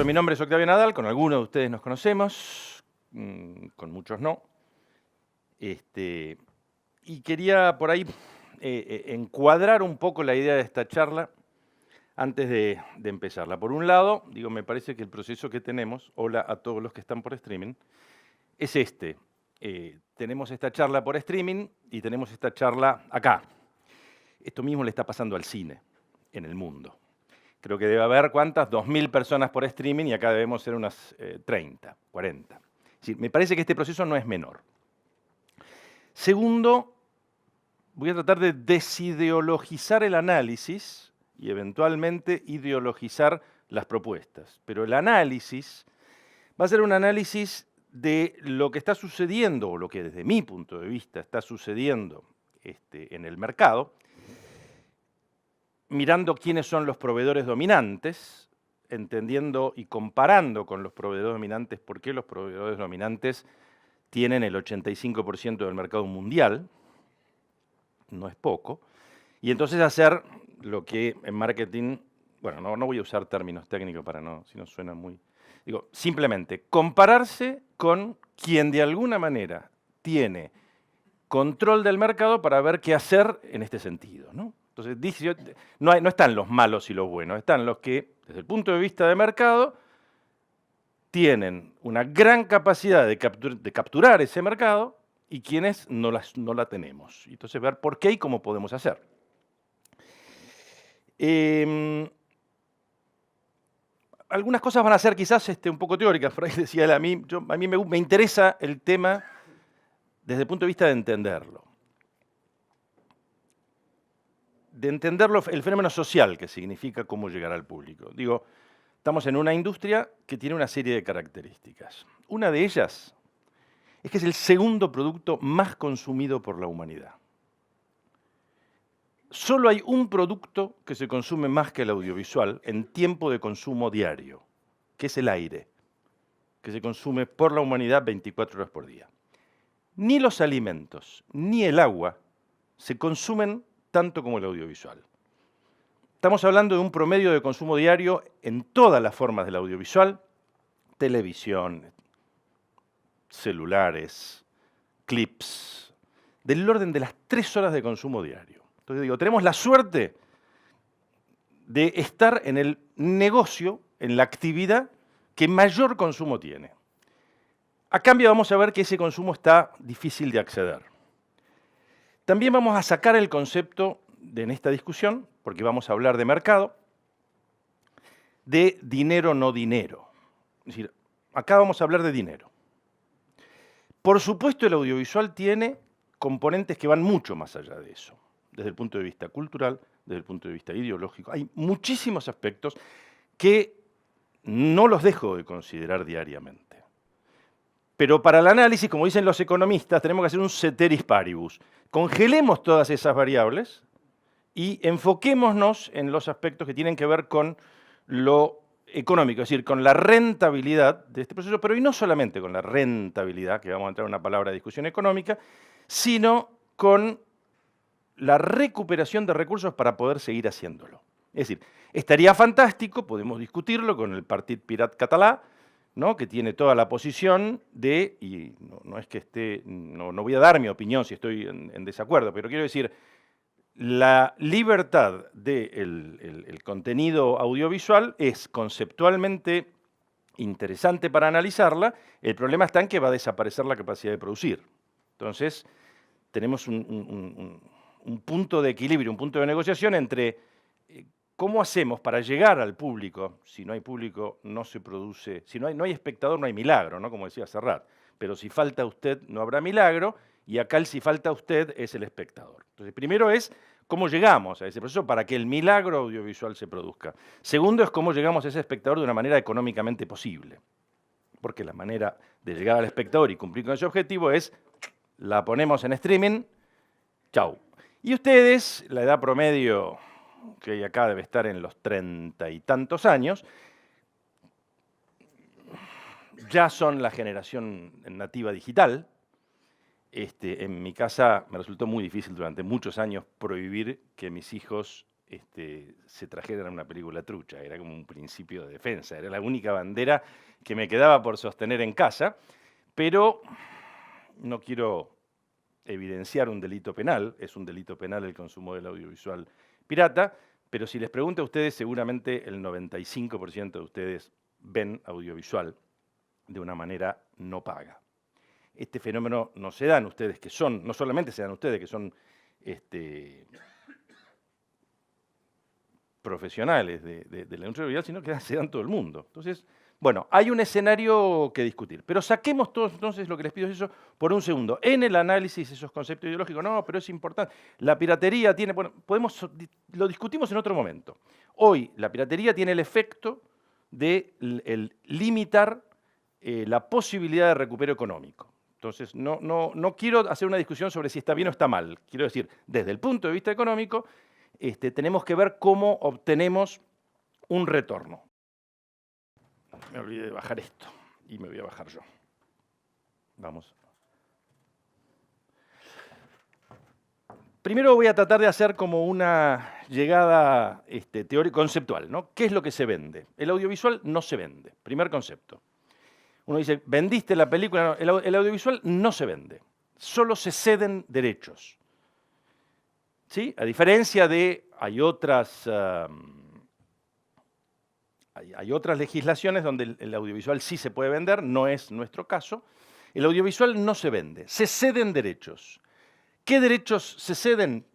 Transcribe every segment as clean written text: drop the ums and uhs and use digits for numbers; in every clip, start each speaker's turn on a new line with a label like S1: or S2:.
S1: gusto, mi nombre es Octavio Nadal, con algunos de ustedes nos conocemos, con muchos no. Y quería por ahí encuadrar un poco la idea de esta charla antes de empezarla. Por un lado, digo, me parece que el proceso que tenemos, hola a todos los que están por streaming, es este. Tenemos esta charla por streaming y tenemos esta charla acá. Esto mismo le está pasando al cine en el mundo. Creo que debe haber, ¿cuántas? 2.000 personas por streaming y acá debemos ser unas 30, 40. Es decir, me parece que este proceso no es menor. Segundo, voy a tratar de desideologizar el análisis y eventualmente ideologizar las propuestas. Pero el análisis va a ser un análisis de lo que está sucediendo, o lo que desde mi punto de vista está sucediendo en el mercado, mirando quiénes son los proveedores dominantes, entendiendo y comparando con los proveedores dominantes por qué los proveedores dominantes tienen el 85% del mercado mundial, no es poco, y entonces hacer lo que en marketing, bueno, no voy a usar términos técnicos para no, si no suena muy... Digo, simplemente compararse con quien de alguna manera tiene control del mercado para ver qué hacer en este sentido, ¿no? Entonces, no están los malos y los buenos, están los que, desde el punto de vista de mercado, tienen una gran capacidad de capturar ese mercado y quienes no la tenemos. Entonces, ver por qué y cómo podemos hacer. Algunas cosas van a ser quizás un poco teóricas, por ahí decía él, a mí me interesa el tema desde el punto de vista de entenderlo. El fenómeno social que significa cómo llegar al público. Digo, estamos en una industria que tiene una serie de características. Una de ellas es que es el segundo producto más consumido por la humanidad. Solo hay un producto que se consume más que el audiovisual en tiempo de consumo diario, que es el aire, que se consume por la humanidad 24 horas por día. Ni los alimentos, ni el agua se consumen tanto como el audiovisual. Estamos hablando de un promedio de consumo diario en todas las formas del audiovisual, televisión, celulares, clips, del orden de las 3 horas de consumo diario. Entonces digo, tenemos la suerte de estar en el negocio, en la actividad que mayor consumo tiene. A cambio vamos a ver que ese consumo está difícil de acceder. También vamos a sacar el concepto en esta discusión, porque vamos a hablar de mercado, de dinero no dinero. Es decir, acá vamos a hablar de dinero. Por supuesto, el audiovisual tiene componentes que van mucho más allá de eso, desde el punto de vista cultural, desde el punto de vista ideológico. Hay muchísimos aspectos que no los dejo de considerar diariamente. Pero para el análisis, como dicen los economistas, tenemos que hacer un ceteris paribus. Congelemos todas esas variables y enfoquémonos en los aspectos que tienen que ver con lo económico, es decir, con la rentabilidad de este proceso, pero y no solamente con la rentabilidad, que vamos a entrar en una palabra de discusión económica, sino con la recuperación de recursos para poder seguir haciéndolo. Es decir, estaría fantástico, podemos discutirlo con el Partit Pirat Català, ¿no? Que tiene toda la posición de, y no es que esté, no voy a dar mi opinión si estoy en desacuerdo, pero quiero decir, la libertad del contenido audiovisual es conceptualmente interesante para analizarla, el problema está en que va a desaparecer la capacidad de producir. Entonces, tenemos un punto de equilibrio, un punto de negociación entre cómo hacemos para llegar al público. Si no hay público, no se produce, si no hay espectador, no hay milagro, ¿no? Como decía Serrat. Pero si falta usted, no habrá milagro, y acá el si falta usted es el espectador. Entonces, primero es cómo llegamos a ese proceso para que el milagro audiovisual se produzca. Segundo es cómo llegamos a ese espectador de una manera económicamente posible. Porque la manera de llegar al espectador y cumplir con ese objetivo es, la ponemos en streaming, chau. Y ustedes, la edad promedio que acá debe estar en los 30 y tantos años, ya son la generación nativa digital. En mi casa me resultó muy difícil durante muchos años prohibir que mis hijos se trajeran una película trucha, era como un principio de defensa, era la única bandera que me quedaba por sostener en casa, pero no quiero evidenciar un delito penal, es un delito penal el consumo del audiovisual pirata, pero si les pregunto a ustedes, seguramente el 95% de ustedes ven audiovisual de una manera no paga. Este fenómeno no se da en ustedes que son, no solamente se dan ustedes que son profesionales de la industria audiovisual, sino que se dan todo el mundo. Entonces, bueno, hay un escenario que discutir, pero saquemos todos entonces lo que les pido es eso por un segundo. En el análisis de esos conceptos ideológicos, no, pero es importante. La piratería tiene, bueno, lo discutimos en otro momento. Hoy la piratería tiene el efecto de limitar la posibilidad de recupero económico. Entonces, no quiero hacer una discusión sobre si está bien o está mal. Quiero decir, desde el punto de vista económico, tenemos que ver cómo obtenemos un retorno. Me olvidé de bajar esto y me voy a bajar yo. Vamos. Primero voy a tratar de hacer como una llegada teórica conceptual, ¿no? ¿Qué es lo que se vende? El audiovisual no se vende. Primer concepto. Uno dice, ¿vendiste la película? No, el audiovisual no se vende. Solo se ceden derechos. ¿Sí? A diferencia de, hay otras legislaciones donde el audiovisual sí se puede vender, no es nuestro caso. El audiovisual no se vende, se ceden derechos. ¿Qué derechos se ceden?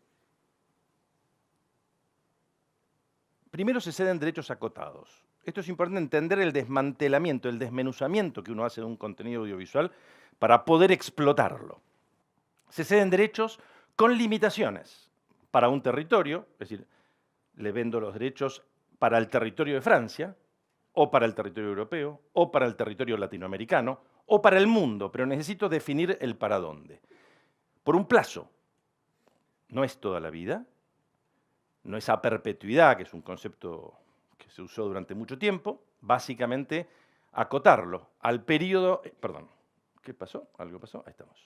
S1: Primero se ceden derechos acotados. Esto es importante entender el desmantelamiento, el desmenuzamiento que uno hace de un contenido audiovisual para poder explotarlo. Se ceden derechos con limitaciones para un territorio, es decir, le vendo los derechos para el territorio de Francia, o para el territorio europeo, o para el territorio latinoamericano, o para el mundo, pero necesito definir el para dónde. Por un plazo. No es toda la vida, no es a perpetuidad, que es un concepto que se usó durante mucho tiempo, básicamente acotarlo al periodo, perdón, ¿qué pasó? ¿Algo pasó? Ahí estamos.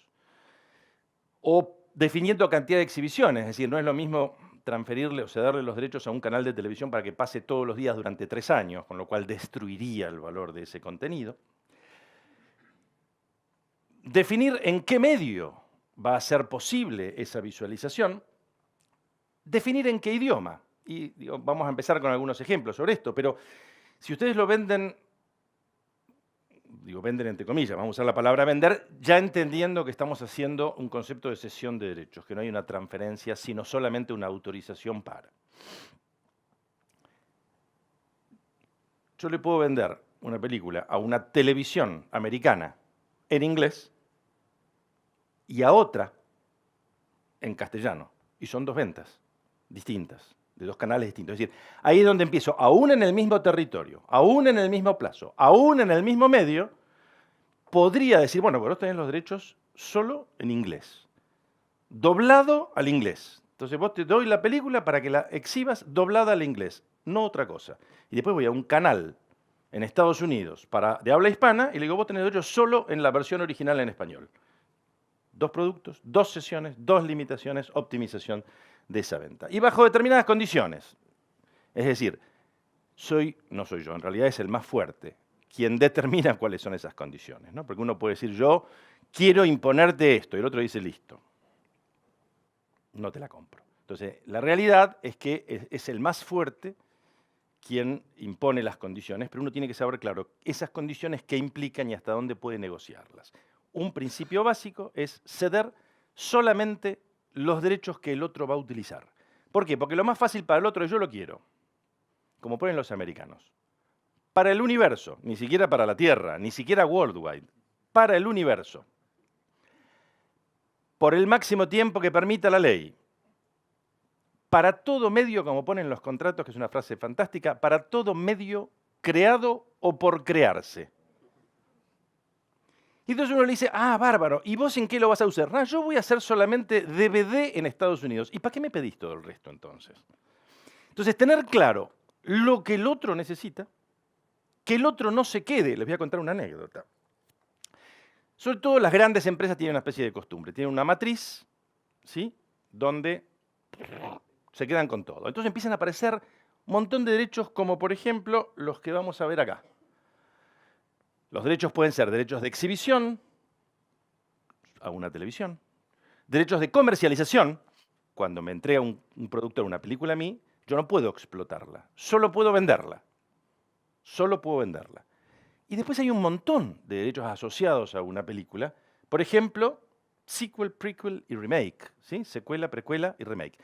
S1: O definiendo cantidad de exhibiciones, es decir, no es lo mismo transferirle o cederle los derechos a un canal de televisión para que pase todos los días durante 3 años, con lo cual destruiría el valor de ese contenido. Definir en qué medio va a ser posible esa visualización. Definir en qué idioma. Y digo, vamos a empezar con algunos ejemplos sobre esto, pero si ustedes lo venden, digo venden entre comillas, vamos a usar la palabra vender, ya entendiendo que estamos haciendo un concepto de cesión de derechos, que no hay una transferencia, sino solamente una autorización para. Yo le puedo vender una película a una televisión americana en inglés y a otra en castellano, y son 2 ventas distintas, de 2 canales distintos. Es decir, ahí es donde empiezo, aún en el mismo territorio, aún en el mismo plazo, aún en el mismo medio, podría decir, bueno, vos tenés los derechos solo en inglés, doblado al inglés. Entonces vos te doy la película para que la exhibas doblada al inglés, no otra cosa. Y después voy a un canal en Estados Unidos de habla hispana y le digo, vos tenés derechos solo en la versión original en español. 2 productos, 2 sesiones, 2 limitaciones, optimización de esa venta. Y bajo determinadas condiciones. Es decir, no soy yo, en realidad es el más fuerte quien determina cuáles son esas condiciones, ¿no? Porque uno puede decir, yo quiero imponerte esto, y el otro dice, listo, no te la compro. Entonces, la realidad es que es el más fuerte quien impone las condiciones, pero uno tiene que saber, claro, esas condiciones qué implican y hasta dónde puede negociarlas. Un principio básico es ceder solamente los derechos que el otro va a utilizar. ¿Por qué? Porque lo más fácil para el otro es yo lo quiero, como ponen los americanos. Para el universo, ni siquiera para la Tierra, ni siquiera worldwide, para el universo. Por el máximo tiempo que permita la ley. Para todo medio, como ponen los contratos, que es una frase fantástica, para todo medio creado o por crearse. Y entonces uno le dice, ah, bárbaro, ¿y vos en qué lo vas a usar? No, yo voy a hacer solamente DVD en Estados Unidos. ¿Y para qué me pedís todo el resto entonces? Entonces, tener claro lo que el otro necesita, que el otro no se quede. Les voy a contar una anécdota. Sobre todo las grandes empresas tienen una especie de costumbre. Tienen una matriz, ¿sí? Donde Se quedan con todo. Entonces empiezan a aparecer un montón de derechos como, por ejemplo, los que vamos a ver acá. Los derechos pueden ser derechos de exhibición a una televisión, derechos de comercialización. Cuando me entrega un productor una película a mí, yo no puedo explotarla, solo puedo venderla. Solo puedo venderla. Y después hay un montón de derechos asociados a una película. Por ejemplo, sequel, prequel y remake. ¿Sí? Secuela, precuela y remake.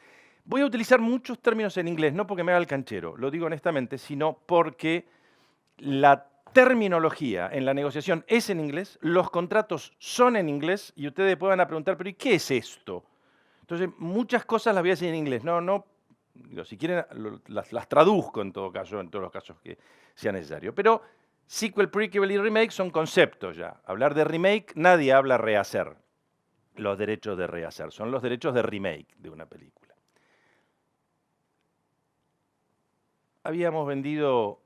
S1: Voy a utilizar muchos términos en inglés, no porque me haga el canchero, lo digo honestamente, sino porque la terminología en la negociación es en inglés, los contratos son en inglés y ustedes puedan preguntar, pero ¿y qué es esto? Entonces, muchas cosas las voy a decir en inglés. No, digo, si quieren, las traduzco en todo caso, en todos los casos que sea necesario. Pero sequel, prequel y remake son conceptos ya. Hablar de remake, nadie habla rehacer. Los derechos de rehacer son los derechos de remake de una película. Habíamos vendido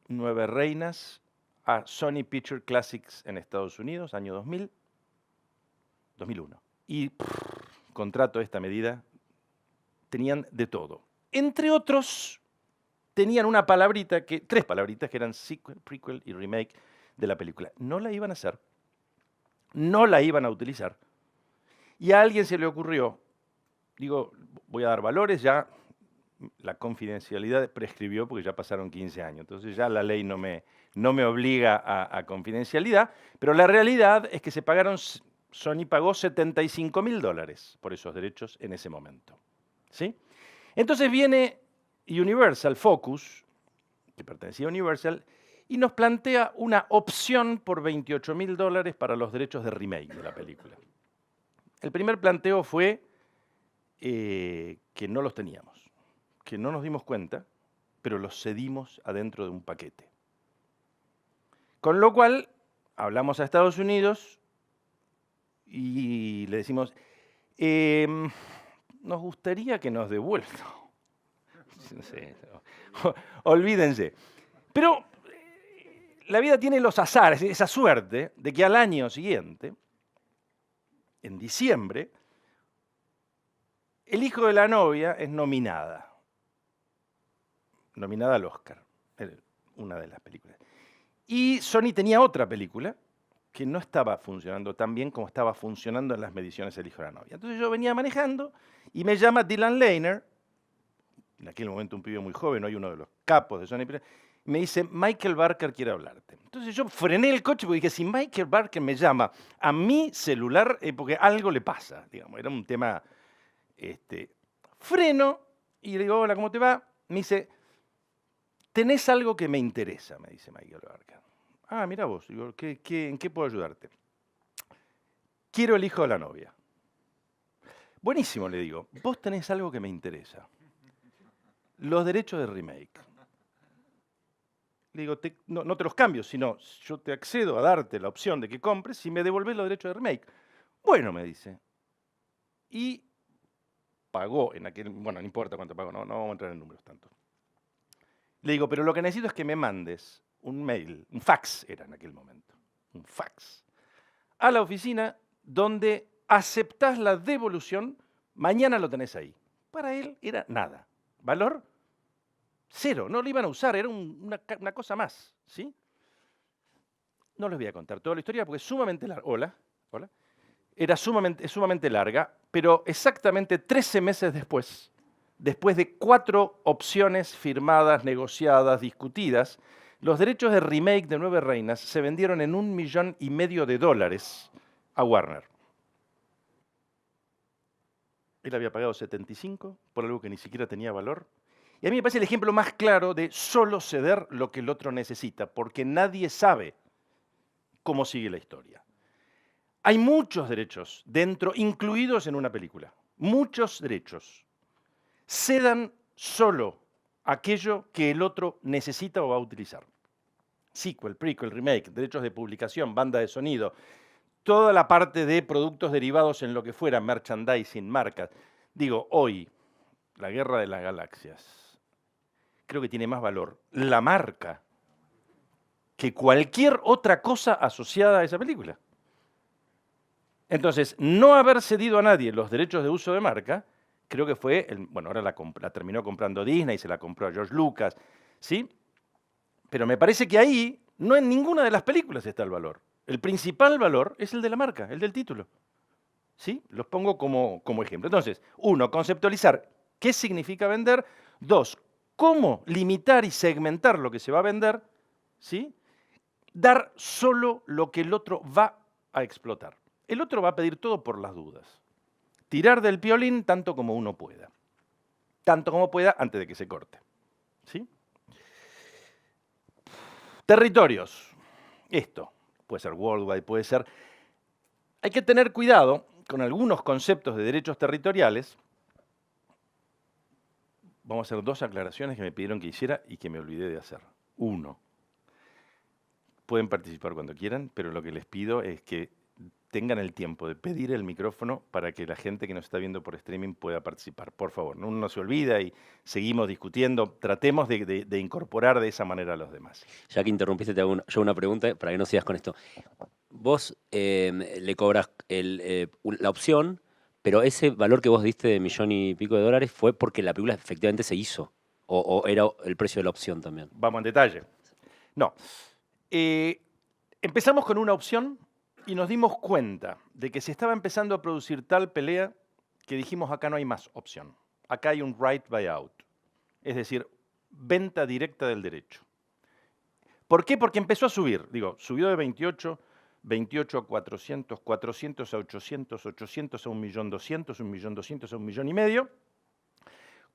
S1: 9 reinas a Sony Picture Classics en Estados Unidos, año 2001. Y contrato de esta medida tenían de todo. Entre otros, tenían una palabrita, tres palabritas que eran sequel, prequel y remake de la película. No la iban a hacer, no la iban a utilizar. Y a alguien se le ocurrió, digo, voy a dar valores, ya la confidencialidad prescribió porque ya pasaron 15 años. Entonces ya la ley no me obliga a confidencialidad, pero la realidad es que Sony pagó $75.000 por esos derechos en ese momento. ¿Sí? Entonces viene Universal Focus, que pertenecía a Universal, y nos plantea una opción por $28.000 para los derechos de remake de la película. El primer planteo fue que no los teníamos, que no nos dimos cuenta, pero los cedimos adentro de un paquete. Con lo cual, hablamos a Estados Unidos y le decimos, nos gustaría que nos devuelvan. Olvídense. Pero la vida tiene los azares, esa suerte de que al año siguiente, en diciembre, El hijo de la novia es nominada al Oscar, una de las películas. Y Sony tenía otra película que no estaba funcionando tan bien como estaba funcionando en las mediciones El hijo de la novia. Entonces yo venía manejando y me llama Dylan Lehner, en aquel momento un pibe muy joven, hoy uno de los capos de Sony, me dice, Michael Barker quiere hablarte. Entonces yo frené el coche porque dije, si Michael Barker me llama a mi celular, porque algo le pasa, digamos, era un tema, freno y le digo, hola, ¿cómo te va? Me dice, tenés algo que me interesa, me dice Michael Barker. Ah, mira vos, digo, ¿en qué puedo ayudarte? Quiero El hijo de la novia. Buenísimo, le digo, vos tenés algo que me interesa. Los derechos de remake. Le digo, no te los cambio, sino yo te accedo a darte la opción de que compres y me devolvés los derechos de remake. Bueno, me dice. Y pagó en aquel, bueno, no importa cuánto pagó, no vamos a entrar en números tanto. Le digo, pero lo que necesito es que me mandes un mail, un fax era en aquel momento, un fax, a la oficina donde aceptás la devolución, mañana lo tenés ahí. Para él era nada. ¿Valor? Cero, no lo iban a usar, era una cosa más, ¿sí? No les voy a contar toda la historia porque es sumamente larga. Hola. Es sumamente larga, pero exactamente 13 meses después de 4 opciones firmadas, negociadas, discutidas, los derechos de remake de 9 reinas se vendieron en $1,5 millones a Warner. Él había pagado 75 por algo que ni siquiera tenía valor. Y a mí me parece el ejemplo más claro de solo ceder lo que el otro necesita, porque nadie sabe cómo sigue la historia. Hay muchos derechos dentro, incluidos en una película. Muchos derechos. Cedan solo aquello que el otro necesita o va a utilizar. Sequel, prequel, remake, derechos de publicación, banda de sonido, toda la parte de productos derivados en lo que fuera, merchandising, marcas. Digo, hoy, la guerra de las galaxias, creo que tiene más valor la marca que cualquier otra cosa asociada a esa película. Entonces, no haber cedido a nadie los derechos de uso de marca creo que fue, bueno, ahora la terminó comprando Disney, se la compró a George Lucas, ¿sí? Pero me parece que ahí no en ninguna de las películas está el valor. El principal valor es el de la marca, el del título. ¿Sí? Los pongo como ejemplo. Entonces, 1, conceptualizar qué significa vender. 2, cómo limitar y segmentar lo que se va a vender. ¿Sí? Dar solo lo que el otro va a explotar. El otro va a pedir todo por las dudas. Tirar del piolín tanto como uno pueda. Tanto como pueda antes de que se corte. ¿Sí? Territorios. Esto puede ser worldwide, puede ser... Hay que tener cuidado con algunos conceptos de derechos territoriales. Vamos a hacer 2 aclaraciones que me pidieron que hiciera y que me olvidé de hacer. 1, pueden participar cuando quieran, pero lo que les pido es que tengan el tiempo de pedir el micrófono para que la gente que nos está viendo por streaming pueda participar. Por favor, no se olvida y seguimos discutiendo. Tratemos de incorporar de esa manera a los demás.
S2: Ya que interrumpiste, te hago yo una pregunta para que no sigas con esto. Vos le cobras la opción, pero ese valor que vos diste de $1.000.000 y pico fue porque la película efectivamente se hizo. O era el precio de la opción también.
S1: Vamos en detalle. No. Empezamos con una opción y nos dimos cuenta de que se estaba empezando a producir tal pelea que dijimos acá no hay más opción. Acá hay un right buyout, es decir, venta directa del derecho. ¿Por qué? Porque empezó a subir. Digo, subió de 28 a 400, 400 a 800, 800 a 1.200.000, 1.200.000 a 1,5 millones,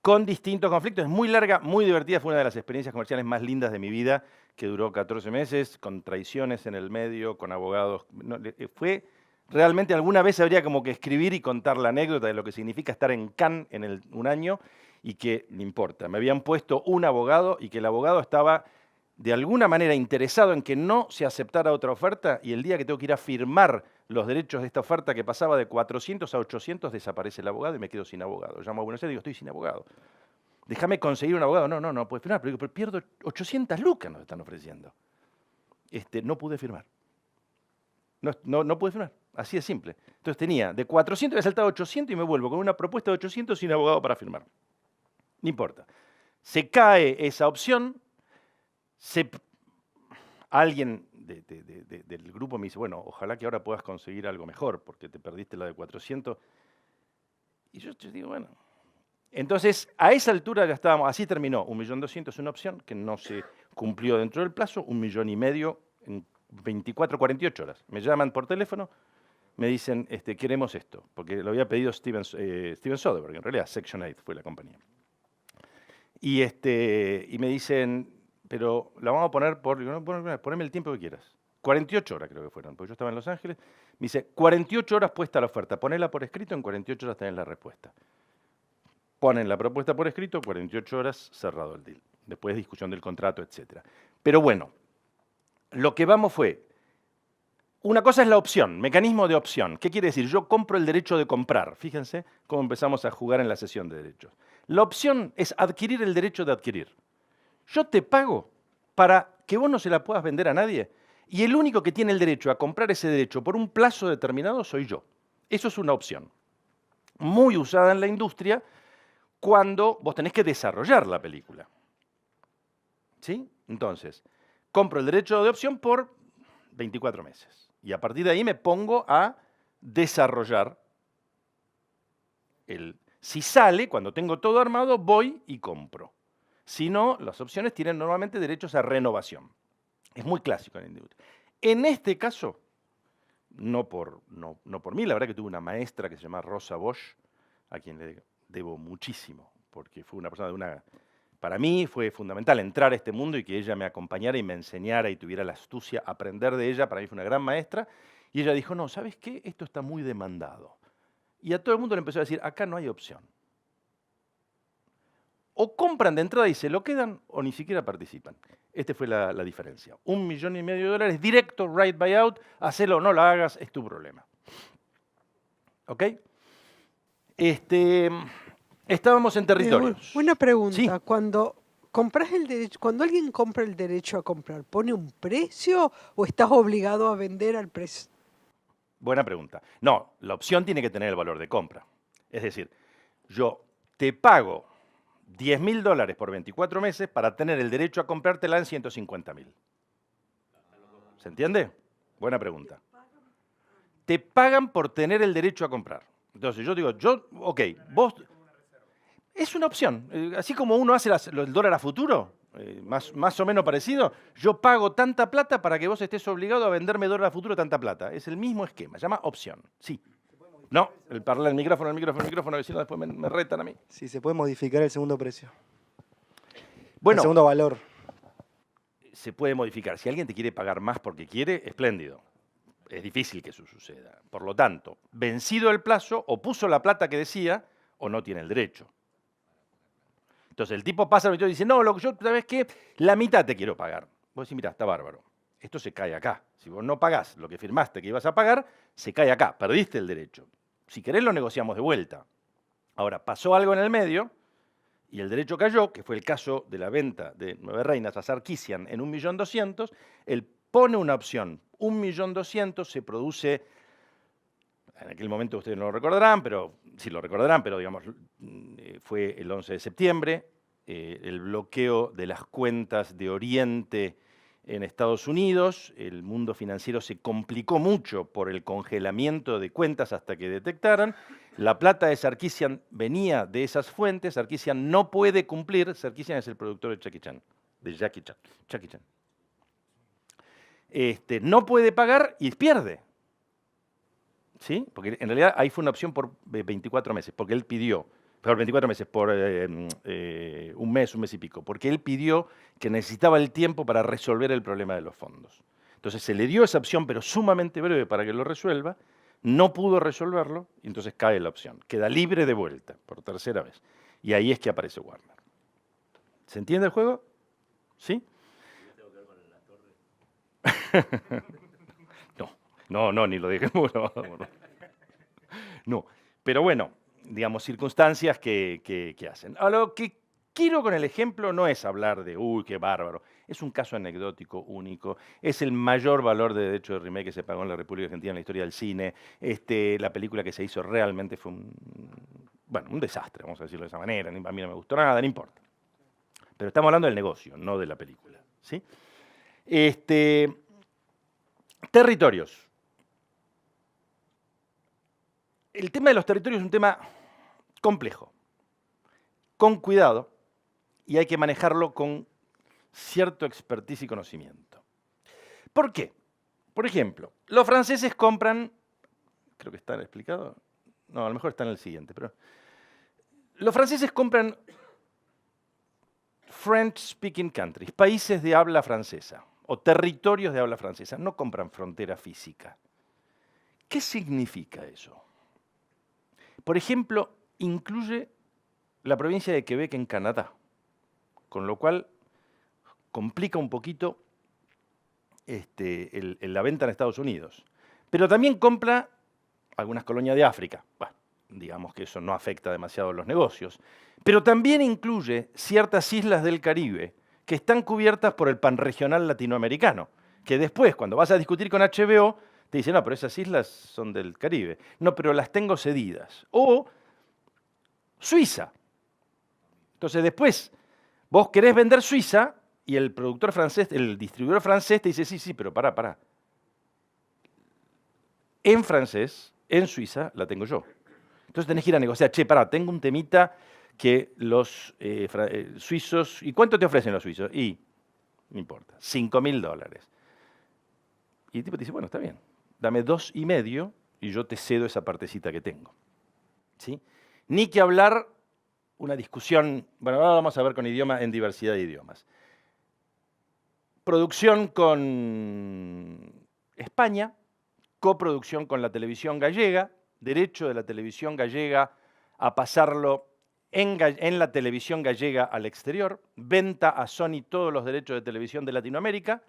S1: con distintos conflictos. Es muy larga, muy divertida, fue una de las experiencias comerciales más lindas de mi vida, que duró 14 meses, con traiciones en el medio, con abogados. Fue realmente, alguna vez habría como que escribir y contar la anécdota de lo que significa estar en Cannes en un año y que, no importa, me habían puesto un abogado y que el abogado estaba de alguna manera interesado en que no se aceptara otra oferta y el día que tengo que ir a firmar los derechos de esta oferta que pasaba de 400 a 800 desaparece el abogado y me quedo sin abogado. Llamo a Buenos Aires y digo, estoy sin abogado. Déjame conseguir un abogado. No puedes firmar, pero pierdo 800 lucas nos están ofreciendo. No pude firmar. No pude firmar. Así de simple. Entonces tenía de 400, había saltado a 800 y me vuelvo con una propuesta de 800 sin abogado para firmar. No importa. Se cae esa opción. Alguien del grupo me dice, bueno, ojalá que ahora puedas conseguir algo mejor, porque te perdiste la de 400. Y yo te digo, bueno. Entonces, a esa altura ya estábamos, así terminó, 1.200.000 una opción que no se cumplió dentro del plazo, 1,5 millones en 24, 48 horas. Me llaman por teléfono, me dicen, queremos esto, porque lo había pedido Steven Soderbergh, en realidad Section 8 fue la compañía. Y me dicen, pero la vamos a poner poneme el tiempo que quieras. 48 horas creo que fueron, porque yo estaba en Los Ángeles. Me dice, 48 horas puesta la oferta, ponela por escrito, en 48 horas tenés la respuesta. Ponen la propuesta por escrito, 48 horas, cerrado el deal. Después discusión del contrato, etc. Pero bueno, lo que vamos fue, una cosa es la opción, mecanismo de opción. ¿Qué quiere decir? Yo compro el derecho de comprar. Fíjense cómo empezamos a jugar en la sesión de derechos. La opción es adquirir el derecho de adquirir. Yo te pago para que vos no se la puedas vender a nadie y el único que tiene el derecho a comprar ese derecho por un plazo determinado soy yo. Eso es una opción. Muy usada en la industria cuando vos tenés que desarrollar la película. ¿Sí? Entonces, compro el derecho de opción por 24 meses. Y a partir de ahí me pongo a desarrollar Si sale, cuando tengo todo armado, voy y compro. Si no, las opciones tienen normalmente derechos a renovación. Es muy clásico en la industria. En este caso, no por mí, la verdad que tuve una maestra que se llama Rosa Bosch, a quien le debo muchísimo, porque fue una persona para mí fue fundamental entrar a este mundo y que ella me acompañara y me enseñara y tuviera la astucia, aprender de ella, para mí fue una gran maestra, y ella dijo, no, ¿sabes qué? Esto está muy demandado. Y a todo el mundo le empezó a decir, acá no hay opción. O compran de entrada y se lo quedan, o ni siquiera participan. Esta fue la diferencia. $1,5 millones directo, right buyout, hacelo o no lo hagas, es tu problema. ¿Ok? Estábamos en territorios.
S3: Una pregunta.
S1: Sí.
S3: Cuando alguien compra el derecho a comprar, ¿pone un precio o estás obligado a vender al precio?
S1: Buena pregunta. No, la opción tiene que tener el valor de compra. Es decir, yo te pago $10.000 por 24 meses para tener el derecho a comprártela en 150.000. ¿Se entiende? Buena pregunta. Te pagan por tener el derecho a comprar. Entonces yo digo, ok, vos... Es una opción. Así como uno hace el dólar a futuro, más o menos parecido, yo pago tanta plata para que vos estés obligado a venderme dólar a futuro tanta plata. Es el mismo esquema, se llama opción. Sí. No, el micrófono, que si no después me retan a mí.
S4: Sí, se puede modificar el segundo precio.
S1: Bueno,
S4: El segundo valor.
S1: se puede modificar. Si alguien te quiere pagar más porque quiere, espléndido. Es difícil que eso suceda. Por lo tanto, vencido el plazo, o puso la plata que decía, o no tiene el derecho. Entonces el tipo pasa y dice, no, ¿sabes qué? La mitad te quiero pagar. Vos decís, mira, está bárbaro. Esto se cae acá. Si vos no pagás lo que firmaste que ibas a pagar, se cae acá. Perdiste el derecho. Si querés lo negociamos de vuelta. Ahora, pasó algo en el medio y el derecho cayó, que fue el caso de la venta de Nueve Reinas a Sarkisian en 1.200.000. Él pone una opción, 1.200.000, se produce... En aquel momento ustedes no lo recordarán, pero sí lo recordarán, pero digamos, fue el 11 de septiembre, el bloqueo de las cuentas de Oriente en Estados Unidos, el mundo financiero se complicó mucho por el congelamiento de cuentas hasta que detectaran. La plata de Sarkisian venía de esas fuentes, Sarkisian no puede cumplir, Sarkisian es el productor de Jackie Chan, Jackie Chan. No puede pagar y pierde. ¿Sí? Porque en realidad ahí fue una opción por 24 meses, porque él pidió, por 24 meses, por un mes y pico, porque él pidió que necesitaba el tiempo para resolver el problema de los fondos. Entonces se le dio esa opción, pero sumamente breve para que lo resuelva, no pudo resolverlo, y entonces cae la opción. Queda libre de vuelta, por tercera vez. Y ahí es que aparece Warner. ¿Se entiende el juego? ¿Sí? No, ni lo dejemos. No, pero bueno, digamos, circunstancias que hacen. A lo que quiero con el ejemplo no es hablar de, uy, qué bárbaro. Es un caso anecdótico, único. Es el mayor valor de derecho de remake que se pagó en la República Argentina en la historia del cine. La película que se hizo realmente fue un desastre, vamos a decirlo de esa manera. A mí no me gustó nada, no importa. Pero estamos hablando del negocio, no de la película. ¿Sí? Territorios. El tema de los territorios es un tema complejo, con cuidado, y hay que manejarlo con cierto expertise y conocimiento. ¿Por qué? Por ejemplo, los franceses compran, creo que está explicado, no, a lo mejor está en el siguiente, pero los franceses compran French-speaking countries, países de habla francesa, o territorios de habla francesa, no compran frontera física. ¿Qué significa eso? Por ejemplo, incluye la provincia de Quebec en Canadá, con lo cual complica un poquito la venta en Estados Unidos. Pero también compra algunas colonias de África. Bueno, digamos que eso no afecta demasiado a los negocios. Pero también incluye ciertas islas del Caribe que están cubiertas por el panregional latinoamericano, que después, cuando vas a discutir con HBO, te dicen, no, pero esas islas son del Caribe. No, pero las tengo cedidas. O Suiza. Entonces después, vos querés vender Suiza y el productor francés, el distribuidor francés te dice, sí, pero pará. En francés, en Suiza, la tengo yo. Entonces tenés que ir a negociar. Che, tengo un temita que los suizos... ¿Y cuánto te ofrecen los suizos? Y, no importa, $5.000. Y el tipo te dice, bueno, está bien. Dame 2,5 y yo te cedo esa partecita que tengo. ¿Sí? Ni que hablar una discusión, bueno, ahora vamos a ver con idioma en diversidad de idiomas. Producción con España, coproducción con la televisión gallega, derecho de la televisión gallega a pasarlo en la televisión gallega al exterior, venta a Sony todos los derechos de televisión de Latinoamérica.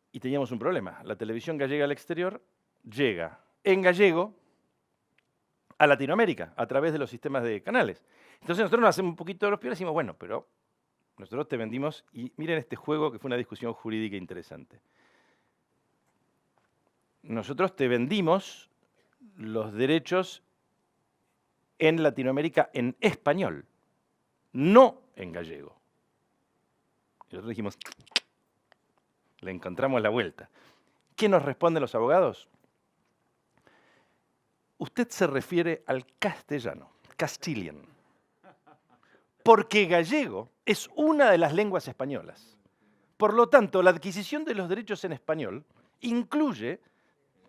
S1: Y teníamos un problema. La televisión gallega al exterior llega en gallego a Latinoamérica a través de los sistemas de canales. Entonces nosotros nos hacemos un poquito de los piolas y decimos, bueno, pero nosotros te vendimos, y miren este juego que fue una discusión jurídica interesante. Nosotros te vendimos los derechos en Latinoamérica en español, no en gallego. Y nosotros dijimos, le encontramos la vuelta. ¿Qué nos responden los abogados? Usted se refiere al castellano, Castilian, porque gallego es una de las lenguas españolas. Por lo tanto, la adquisición de los derechos en español incluye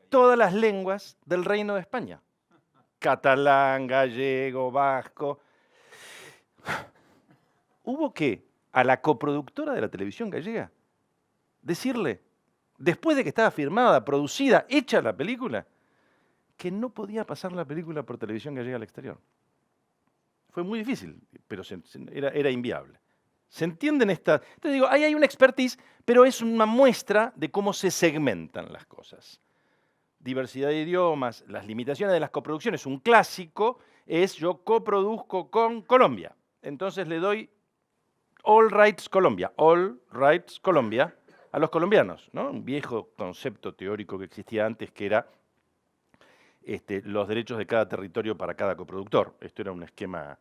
S1: todas las lenguas del Reino de España. Catalán, gallego, vasco. Hubo que a la coproductora de la televisión gallega decirle, después de que estaba firmada, producida, hecha la película, que no podía pasar la película por televisión gallega al exterior. Fue muy difícil, pero era inviable. ¿Se entienden esta? Entonces digo, ahí hay una expertise, pero es una muestra de cómo se segmentan las cosas. Diversidad de idiomas, las limitaciones de las coproducciones. Un clásico es yo coproduzco con Colombia. Entonces le doy All Rights Colombia a los colombianos, ¿no? Un viejo concepto teórico que existía antes que era los derechos de cada territorio para cada coproductor. Esto era un esquema,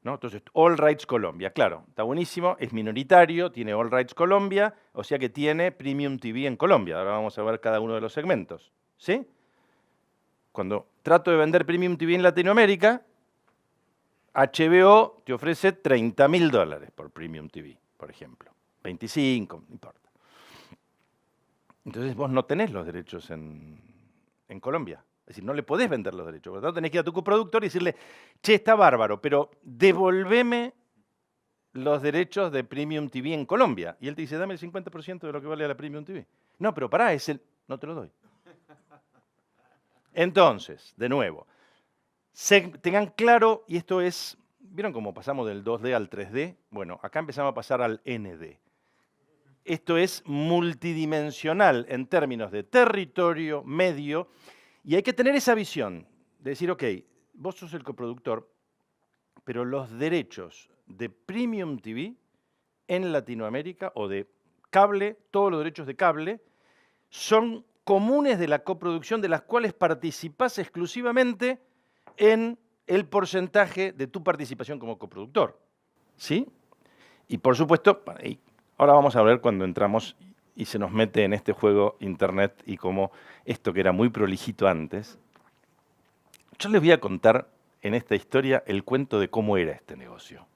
S1: ¿no? Entonces, All Rights Colombia, claro, está buenísimo, es minoritario, tiene All Rights Colombia, o sea que tiene Premium TV en Colombia. Ahora vamos a ver cada uno de los segmentos, ¿sí? Cuando trato de vender Premium TV en Latinoamérica, HBO te ofrece $30.000 por Premium TV, por ejemplo. 25, no importa. Entonces vos no tenés los derechos en Colombia. Es decir, no le podés vender los derechos. Por lo tanto, tenés que ir a tu coproductor y decirle, che, está bárbaro, pero devolveme los derechos de Premium TV en Colombia. Y él te dice, dame el 50% de lo que vale la Premium TV. No, pero pará, no te lo doy. Entonces, de nuevo, tengan claro, y esto es, ¿vieron cómo pasamos del 2D al 3D? Bueno, acá empezamos a pasar al ND. Esto es multidimensional en términos de territorio, medio, y hay que tener esa visión de decir, ok, vos sos el coproductor, pero los derechos de Premium TV en Latinoamérica o de cable, todos los derechos de cable, son comunes de la coproducción de las cuales participás exclusivamente en el porcentaje de tu participación como coproductor. ¿Sí? Y por supuesto, ahora vamos a ver cuando entramos y se nos mete en este juego Internet y cómo esto que era muy prolijito antes. Yo les voy a contar en esta historia el cuento de cómo era este negocio.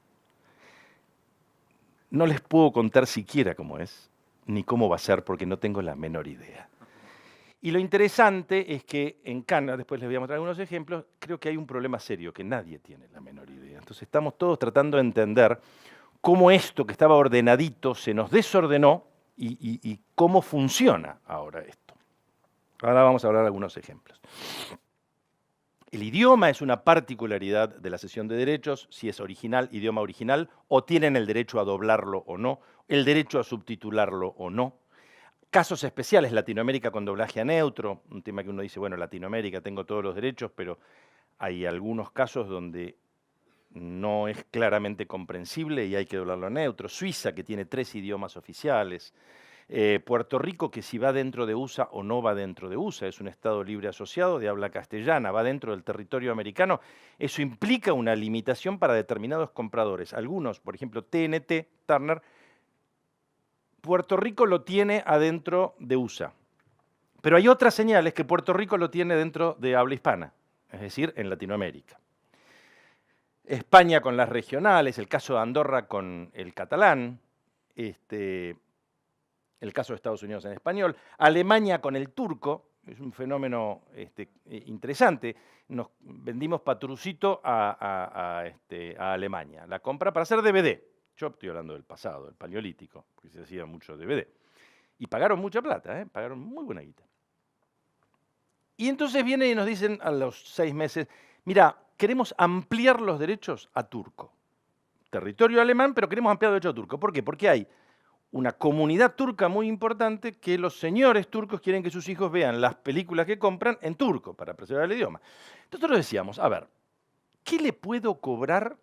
S1: No les puedo contar siquiera cómo es, ni cómo va a ser, porque no tengo la menor idea. Y lo interesante es que en Cannes, después les voy a mostrar algunos ejemplos, creo que hay un problema serio, que nadie tiene la menor idea. Entonces estamos todos tratando de entender cómo esto que estaba ordenadito se nos desordenó y cómo funciona ahora esto. Ahora vamos a hablar de algunos ejemplos. El idioma es una particularidad de la cesión de derechos, si es original, idioma original, o tienen el derecho a doblarlo o no, el derecho a subtitularlo o no. Casos especiales, Latinoamérica con doblaje a neutro, un tema que uno dice, bueno, Latinoamérica tengo todos los derechos, pero hay algunos casos donde no es claramente comprensible y hay que doblarlo a neutro. Suiza, que tiene 3 idiomas oficiales. Puerto Rico, que si va dentro de USA o no va dentro de USA, es un Estado libre asociado de habla castellana, va dentro del territorio americano. Eso implica una limitación para determinados compradores. Algunos, por ejemplo, TNT, Turner, Puerto Rico lo tiene adentro de USA. Pero hay otras señales que Puerto Rico lo tiene dentro de habla hispana, es decir, en Latinoamérica. España con las regionales, el caso de Andorra con el catalán, el caso de Estados Unidos en español, Alemania con el turco, es un fenómeno interesante. Nos vendimos Patrucito a Alemania, la compra para hacer DVD. Yo estoy hablando del pasado, del paleolítico, porque se hacía mucho DVD. Y pagaron mucha plata, pagaron muy buena guita. Y entonces vienen y nos dicen a los 6 meses, mira, queremos ampliar los derechos a turco. Territorio alemán, pero queremos ampliar los derechos a turco. ¿Por qué? Porque hay una comunidad turca muy importante que los señores turcos quieren que sus hijos vean las películas que compran en turco para preservar el idioma. Entonces nosotros decíamos, a ver, ¿qué le puedo cobrar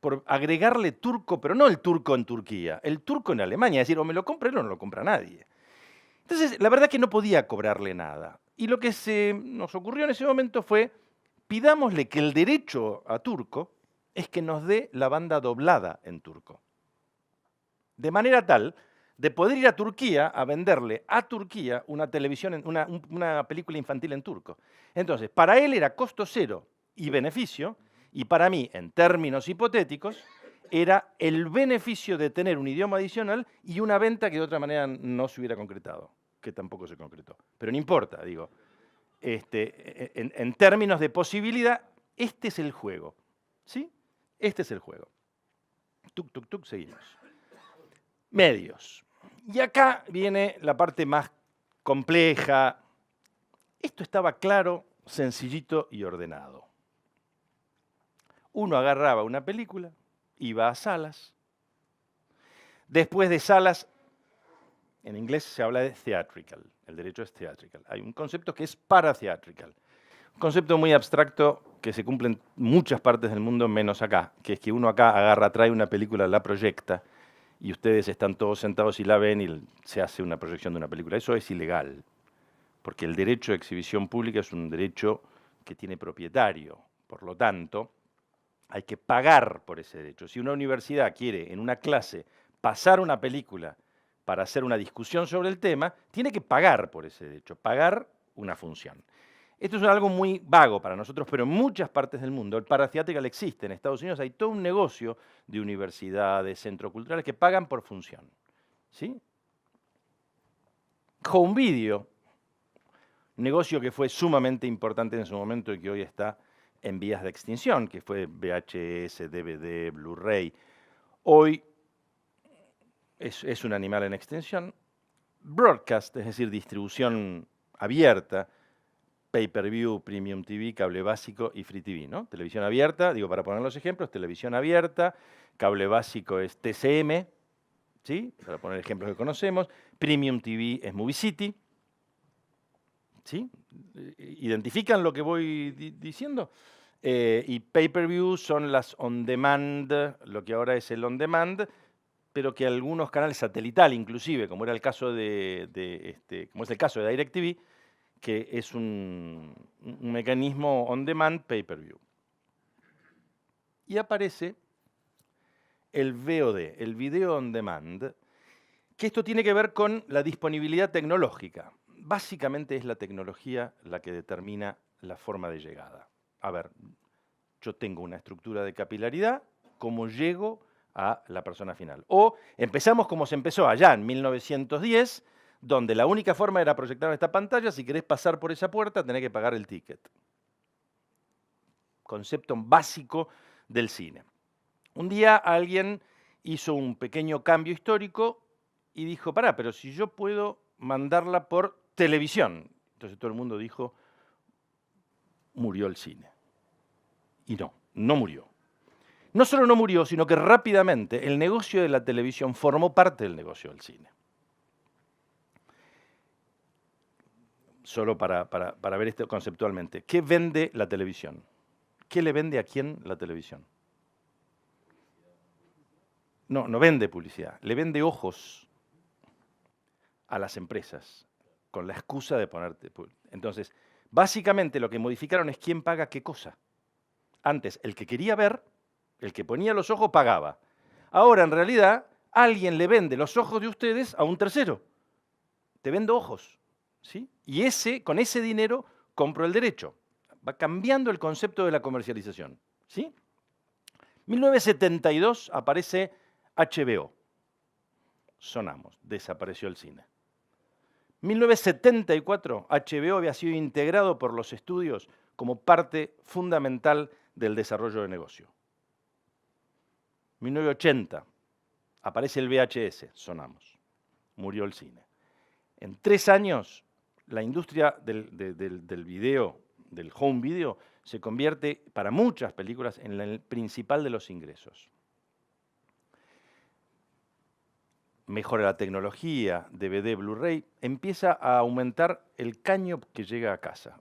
S1: por agregarle turco, pero no el turco en Turquía, el turco en Alemania? Es decir, o me lo compra él o no lo compra nadie. Entonces, la verdad es que no podía cobrarle nada. Y lo que se nos ocurrió en ese momento fue pidámosle que el derecho a turco es que nos dé la banda doblada en turco. De manera tal de poder ir a Turquía a venderle a Turquía una televisión, una película infantil en turco. Entonces, para él era costo cero y beneficio, y para mí, en términos hipotéticos, era el beneficio de tener un idioma adicional y una venta que de otra manera no se hubiera concretado, que tampoco se concretó. Pero no importa, digo. En términos de posibilidad, este es el juego. ¿Sí? Este es el juego. Tuc, tuc, tuc, seguimos. Medios. Y acá viene la parte más compleja. Esto estaba claro, sencillito y ordenado. Uno agarraba una película, iba a salas. Después de salas, en inglés se habla de theatrical. El derecho es theatrical. Hay un concepto que es paratheatrical. Un concepto muy abstracto que se cumple en muchas partes del mundo, menos acá, que es que uno acá agarra, trae una película, la proyecta, y ustedes están todos sentados y la ven y se hace una proyección de una película. Eso es ilegal, porque el derecho de exhibición pública es un derecho que tiene propietario. Por lo tanto, hay que pagar por ese derecho. Si una universidad quiere en una clase pasar una película para hacer una discusión sobre el tema, tiene que pagar por ese derecho, pagar una función. Esto es algo muy vago para nosotros, pero en muchas partes del mundo el paratheatrical existe. En Estados Unidos hay todo un negocio de universidades, centros culturales que pagan por función. ¿Sí? Home video, negocio que fue sumamente importante en su momento y que hoy está en vías de extinción, que fue VHS, DVD, Blu-ray. Hoy es un animal en extinción. Broadcast, es decir, distribución abierta, pay-per-view, premium TV, cable básico y free TV, ¿no? Televisión abierta, digo para poner los ejemplos, televisión abierta, cable básico es TCM, ¿sí? Para poner ejemplos que conocemos, premium TV es Movie City, ¿sí? ¿Identifican lo que voy diciendo? Y pay-per-view son las on-demand, lo que ahora es el on-demand, pero que algunos canales satelital inclusive, como era el caso como es el caso de DirecTV, que es un mecanismo on-demand pay-per-view. Y aparece el VOD, el video on demand, que esto tiene que ver con la disponibilidad tecnológica. Básicamente es la tecnología la que determina la forma de llegada. A ver, yo tengo una estructura de capilaridad, ¿cómo llego a la persona final? O empezamos como se empezó allá en 1910, donde la única forma era proyectar esta pantalla. Si querés pasar por esa puerta, tenés que pagar el ticket. Concepto básico del cine. Un día alguien hizo un pequeño cambio histórico y dijo, pará, pero si yo puedo mandarla por televisión. Entonces todo el mundo dijo, murió el cine. Y no murió. No solo no murió, sino que rápidamente el negocio de la televisión formó parte del negocio del cine. Solo para ver esto conceptualmente. ¿Qué vende la televisión? ¿Qué le vende a quién la televisión? No vende publicidad, le vende ojos a las empresas con la excusa de ponerte. Entonces, básicamente lo que modificaron es quién paga qué cosa. Antes, el que quería ver, el que ponía los ojos pagaba. Ahora, en realidad, alguien le vende los ojos de ustedes a un tercero. Te vendo ojos, ¿sí? Y con ese dinero compro el derecho. Va cambiando el concepto de la comercialización, ¿sí? 1972 aparece HBO. Sonamos, desapareció el cine. 1974, HBO había sido integrado por los estudios como parte fundamental del desarrollo de negocio. 1980, aparece el VHS, sonamos, murió el cine. En 3 años, la industria del video, del home video, se convierte para muchas películas en el principal de los ingresos. Mejora la tecnología, DVD, Blu-ray, empieza a aumentar el caño que llega a casa.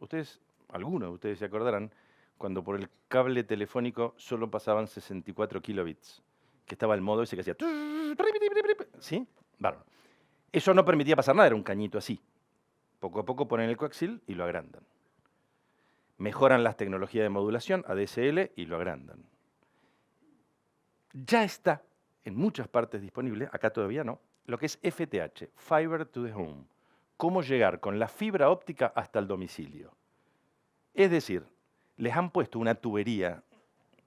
S1: Algunos de ustedes se acordarán, cuando por el cable telefónico solo pasaban 64 kilobits, que estaba el modo ese que hacía... ¿Sí? Bárbaro. Eso no permitía pasar nada, era un cañito así. Poco a poco ponen el coaxil y lo agrandan. mejoran las tecnologías de modulación, ADSL, y lo agrandan. Ya está en muchas partes disponible, acá todavía no, lo que es FTH, Fiber to the Home. Cómo llegar con la fibra óptica hasta el domicilio. Es decir, les han puesto una tubería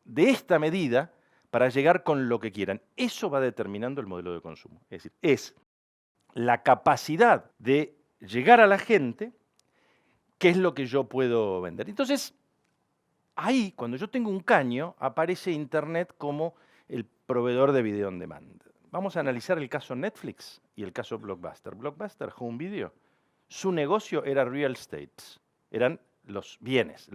S1: de esta medida para llegar con lo que quieran. Eso va determinando el modelo de consumo. Es decir, es la capacidad de llegar a la gente, qué es lo que yo puedo vender. Entonces, ahí, cuando yo tengo un caño, aparece Internet como el proveedor de video on demand. Vamos a analizar el caso Netflix y el caso Blockbuster. Blockbuster, Home Video, su negocio era real estate, eran los bienes,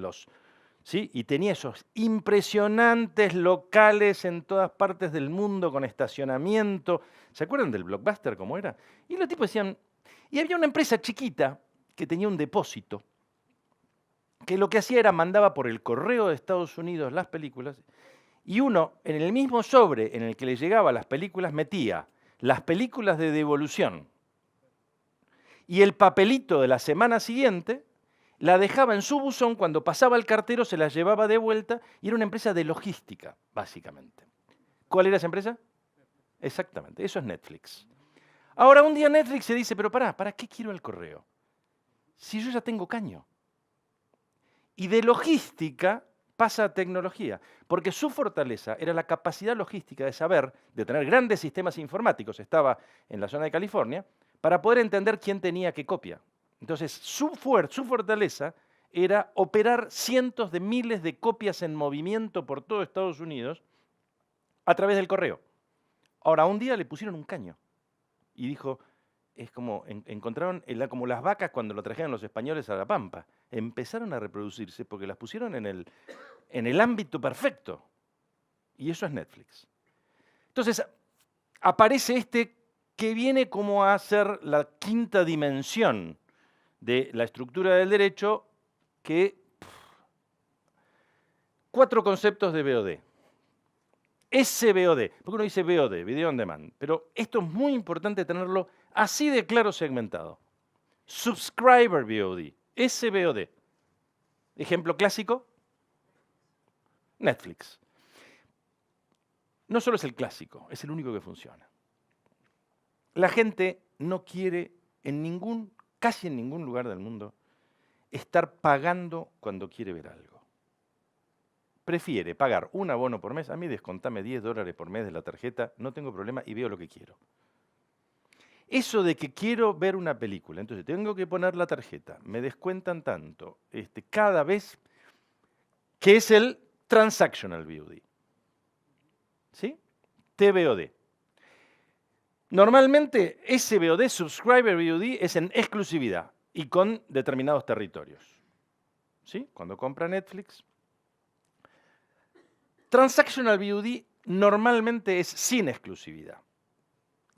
S1: ¿sí? Y tenía esos impresionantes locales en todas partes del mundo con estacionamiento. ¿Se acuerdan del Blockbuster cómo era? Y los tipos decían, y había una empresa chiquita que tenía un depósito, que lo que hacía era mandaba por el correo de Estados Unidos las películas, y uno en el mismo sobre en el que le llegaba las películas metía las películas de devolución y el papelito de la semana siguiente la dejaba en su buzón, cuando pasaba el cartero se las llevaba de vuelta, y era una empresa de logística, básicamente. ¿Cuál era esa empresa? Exactamente, eso es Netflix. Ahora un día Netflix se dice, pero ¿para qué quiero el correo? Si yo ya tengo caño. Y de logística pasa a tecnología, porque su fortaleza era la capacidad logística de saber, de tener grandes sistemas informáticos, estaba en la zona de California, para poder entender quién tenía qué copia. Entonces, su fortaleza era operar cientos de miles de copias en movimiento por todo Estados Unidos a través del correo. Ahora, un día le pusieron un caño y dijo, es como, encontraron, como las vacas cuando lo trajeron los españoles a la Pampa, empezaron a reproducirse porque las pusieron en el ámbito perfecto. Y eso es Netflix. Entonces, aparece este que viene como a ser la quinta dimensión de la estructura del derecho, que 4 conceptos de VOD. SVOD, porque uno dice VOD, Video on Demand, pero esto es muy importante tenerlo así de claro segmentado. Subscriber VOD, SVOD. Ejemplo clásico, Netflix. No solo es el clásico, es el único que funciona. La gente no quiere casi en ningún lugar del mundo, estar pagando cuando quiere ver algo. Prefiere pagar un abono por mes, a mí descontame $10 por mes de la tarjeta, no tengo problema y veo lo que quiero. Eso de que quiero ver una película, entonces tengo que poner la tarjeta, me descuentan tanto, cada vez, que es el Transactional VOD. ¿Sí? TVOD. Normalmente SVOD, Subscriber VOD, es en exclusividad y con determinados territorios. ¿Sí? Cuando compra Netflix. Transactional VOD normalmente es sin exclusividad.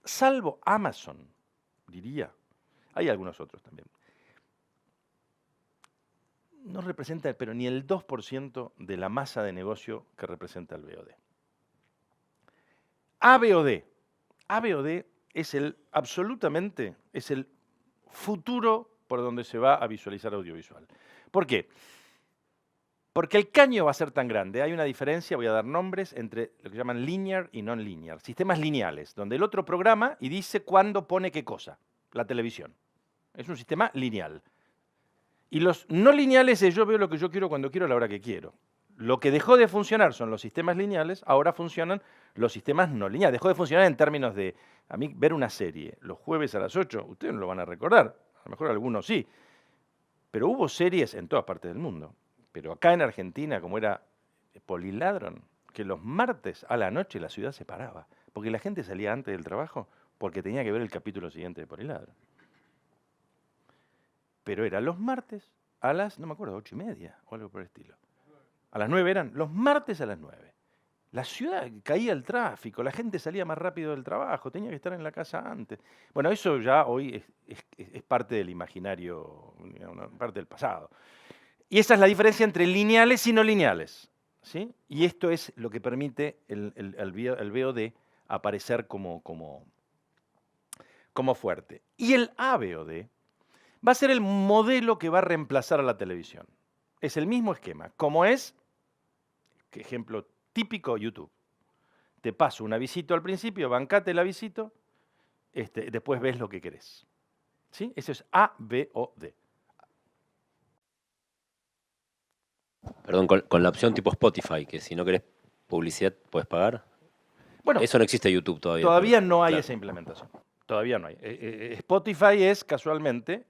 S1: Salvo Amazon, diría. Hay algunos otros también. No representa, pero ni el 2% de la masa de negocio que representa el VOD. AVOD. AVOD es absolutamente el futuro por donde se va a visualizar audiovisual. ¿Por qué? Porque el caño va a ser tan grande. Hay una diferencia, voy a dar nombres, entre lo que llaman linear y non-linear. Sistemas lineales, donde el otro programa y dice cuándo pone qué cosa. La televisión. Es un sistema lineal. Y los no lineales es yo veo lo que yo quiero cuando quiero a la hora que quiero. Lo que dejó de funcionar son los sistemas lineales, ahora funcionan los sistemas no lineales. Dejó de funcionar en términos de, a mí, ver una serie los jueves a las 8, ustedes no lo van a recordar, a lo mejor algunos sí, pero hubo series en todas partes del mundo. Pero acá en Argentina, como era Poliladron, que los martes a la noche la ciudad se paraba, porque la gente salía antes del trabajo porque tenía que ver el capítulo siguiente de Poliladron. Pero era los martes a las, no me acuerdo, 8:30 o algo por el estilo. A las 9 eran los martes a las 9. La ciudad caía el tráfico, la gente salía más rápido del trabajo, tenía que estar en la casa antes. Bueno, eso ya hoy es parte del imaginario, parte del pasado. Y esa es la diferencia entre lineales y no lineales. ¿Sí? Y esto es lo que permite el VOD aparecer como fuerte. Y el AVOD va a ser el modelo que va a reemplazar a la televisión. Es el mismo esquema, como es, ejemplo típico, YouTube. Te paso un avisito al principio, bancate el avisito, después ves lo que querés. ¿Sí? Eso es A, B o D.
S2: Perdón, con la opción tipo Spotify, que si no querés publicidad puedes pagar.
S1: Bueno,
S2: Eso no existe en YouTube todavía.
S1: todavía no hay
S2: claro.
S1: esa implementación. Todavía no hay. Spotify es casualmente,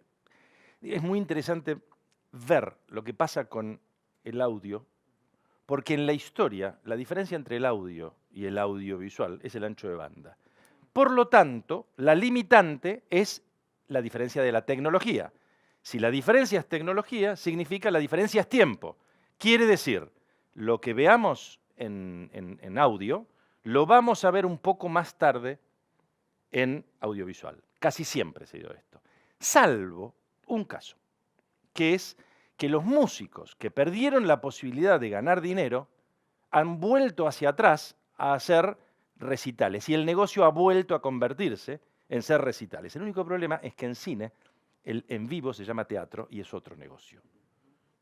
S1: es muy interesante ver lo que pasa con el audio, porque en la historia la diferencia entre el audio y el audiovisual es el ancho de banda. Por lo tanto, la limitante es la diferencia de la tecnología. Si la diferencia es tecnología, significa la diferencia es tiempo. Quiere decir, lo que veamos en audio, lo vamos a ver un poco más tarde en audiovisual. Casi siempre se dio esto. Salvo un caso, que es que los músicos que perdieron la posibilidad de ganar dinero han vuelto hacia atrás a hacer recitales y el negocio ha vuelto a convertirse en ser recitales. El único problema es que en cine el en vivo se llama teatro y es otro negocio.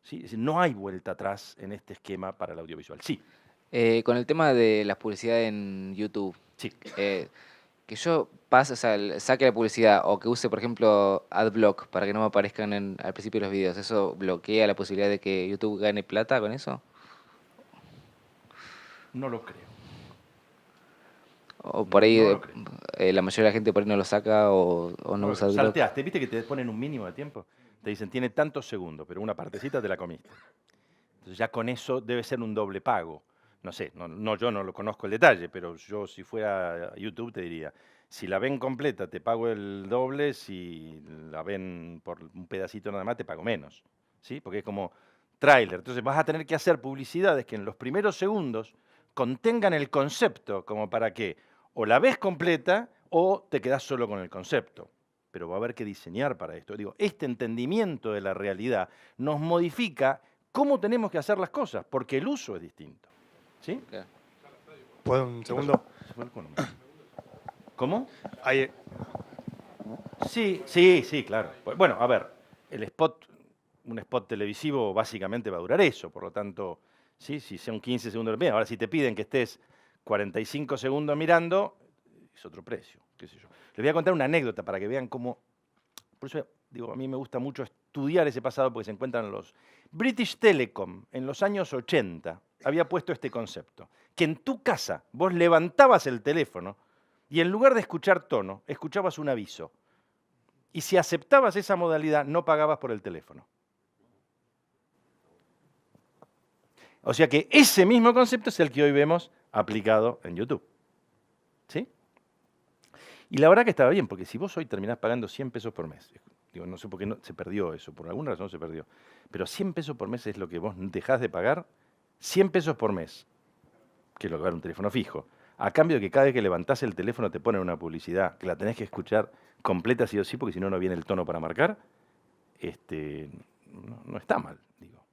S1: ¿Sí? Es decir, no hay vuelta atrás en este esquema para el audiovisual. Sí,
S5: Con el tema de las publicidades en YouTube,
S1: sí.
S5: que yo pase, o sea, saque la publicidad o que use, por ejemplo, AdBlock para que no me aparezcan al principio de los videos, ¿eso bloquea la posibilidad de que YouTube gane plata con eso?
S1: No lo creo.
S5: O por ahí
S1: No lo creo.
S5: la mayoría de la gente por ahí no lo saca o no usa AdBlock.
S1: Salteaste, ¿viste que te ponen un mínimo de tiempo? Te dicen, tiene tantos segundos, pero una partecita te la comiste. Entonces ya con eso debe ser un doble pago. No sé, yo no lo conozco el detalle, pero yo si fuera a YouTube te diría, si la ven completa te pago el doble, si la ven por un pedacito nada más te pago menos. ¿Sí? Porque es como tráiler. Entonces vas a tener que hacer publicidades que en los primeros segundos contengan el concepto, como para que o la ves completa o te quedás solo con el concepto. Pero va a haber que diseñar para esto. Digo, este entendimiento de la realidad nos modifica cómo tenemos que hacer las cosas, porque el uso es distinto. ¿Sí?
S5: Claro.
S4: ¿Puedo un segundo?
S1: Se fue el cono. ¿Cómo?
S4: Ahí,
S1: Sí, claro. Bueno, a ver, un spot televisivo básicamente va a durar eso, por lo tanto, ¿sí? Si son 15 segundos, bien. Ahora, si te piden que estés 45 segundos mirando, es otro precio, qué sé yo. Les voy a contar una anécdota para que vean cómo, por eso digo, a mí me gusta mucho estudiar ese pasado porque se encuentran los British Telecom en los años 80 había puesto este concepto, que en tu casa vos levantabas el teléfono y en lugar de escuchar tono, escuchabas un aviso. Y si aceptabas esa modalidad, no pagabas por el teléfono. O sea que ese mismo concepto es el que hoy vemos aplicado en YouTube. ¿Sí? Y la verdad que estaba bien, porque si vos hoy terminás pagando 100 pesos por mes, digo, no sé por qué no, se perdió eso, por alguna razón se perdió, pero 100 pesos por mes es lo que vos dejás de pagar, 100 pesos por mes, que es lo que vale un teléfono fijo, a cambio de que cada vez que levantás el teléfono te ponen una publicidad, que la tenés que escuchar completa sí o sí, porque si no, no viene el tono para marcar, no está mal, digo.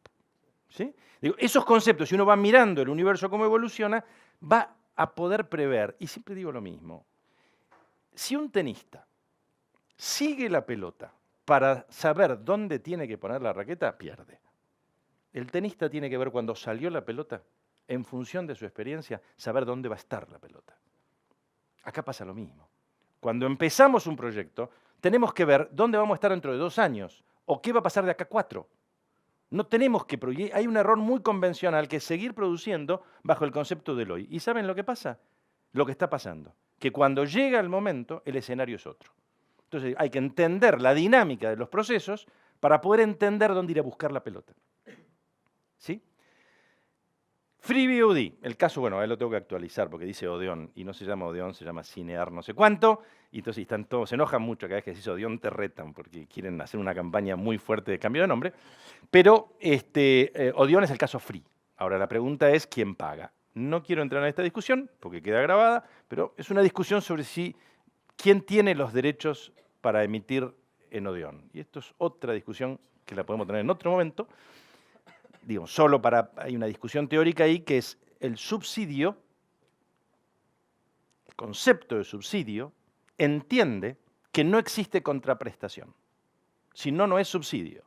S1: ¿Sí? Digo, esos conceptos, si uno va mirando el universo cómo evoluciona, va a poder prever, y siempre digo lo mismo, si un tenista sigue la pelota para saber dónde tiene que poner la raqueta, pierde. El tenista tiene que ver cuando salió la pelota, en función de su experiencia, saber dónde va a estar la pelota. Acá pasa lo mismo. Cuando empezamos un proyecto, tenemos que ver dónde vamos a estar dentro de 2 años o qué va a pasar de acá a 4. No tenemos que hay un error muy convencional que es seguir produciendo bajo el concepto del hoy. ¿Y saben lo que pasa? Lo que está pasando, que cuando llega el momento, el escenario es otro. Entonces hay que entender la dinámica de los procesos para poder entender dónde ir a buscar la pelota. ¿Sí? FreeVOD, el caso, bueno, ahí lo tengo que actualizar porque dice Odeón, y no se llama Odeón, se llama Cinear no sé cuánto, y entonces están todos, se enojan mucho cada vez que decís Odeón, te retan, porque quieren hacer una campaña muy fuerte de cambio de nombre, pero Odeón es el caso Free. Ahora la pregunta es, ¿quién paga? No quiero entrar en esta discusión, porque queda grabada, pero es una discusión sobre quién tiene los derechos para emitir en Odeón. Y esto es otra discusión que la podemos tener en otro momento. Digo, hay una discusión teórica ahí que es el subsidio, el concepto de subsidio, entiende que no existe contraprestación. Si no, no es subsidio.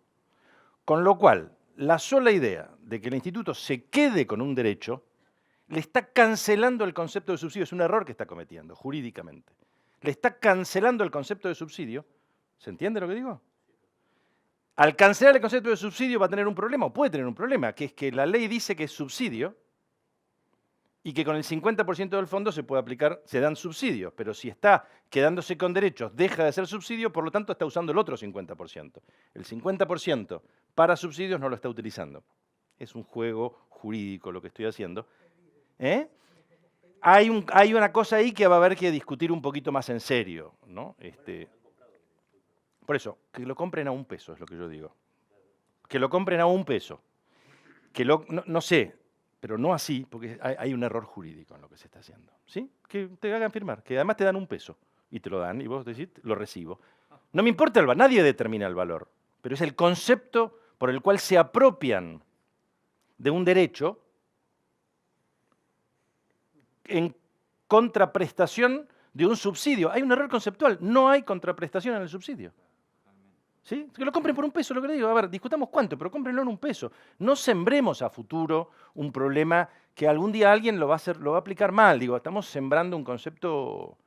S1: Con lo cual, la sola idea de que el instituto se quede con un derecho le está cancelando el concepto de subsidio. Es un error que está cometiendo jurídicamente. Le está cancelando el concepto de subsidio. ¿Se entiende lo que digo? Al cancelar el concepto de subsidio va a tener un problema, o puede tener un problema, que es que la ley dice que es subsidio y que con el 50% del fondo se puede aplicar, se dan subsidios, pero si está quedándose con derechos, deja de ser subsidio, por lo tanto está usando el otro 50%. El 50% para subsidios no lo está utilizando. Es un juego jurídico lo que estoy haciendo. ¿Eh? Hay una cosa ahí que va a haber que discutir un poquito más en serio, ¿no? Por eso, que lo compren a $1 es lo que yo digo. Que lo compren a $1. No sé, pero no así, porque hay un error jurídico en lo que se está haciendo. ¿Sí? Que te hagan firmar, que además te dan $1 y te lo dan y vos decís, lo recibo. No me importa el valor, nadie determina el valor, pero es el concepto por el cual se apropian de un derecho en contraprestación de un subsidio. Hay un error conceptual, no hay contraprestación en el subsidio. ¿Sí? Que lo compren por $1, lo que le digo. A ver, discutamos cuánto, pero cómprenlo en $1. No sembremos a futuro un problema que algún día alguien lo va a aplicar mal. Digo, estamos sembrando un concepto,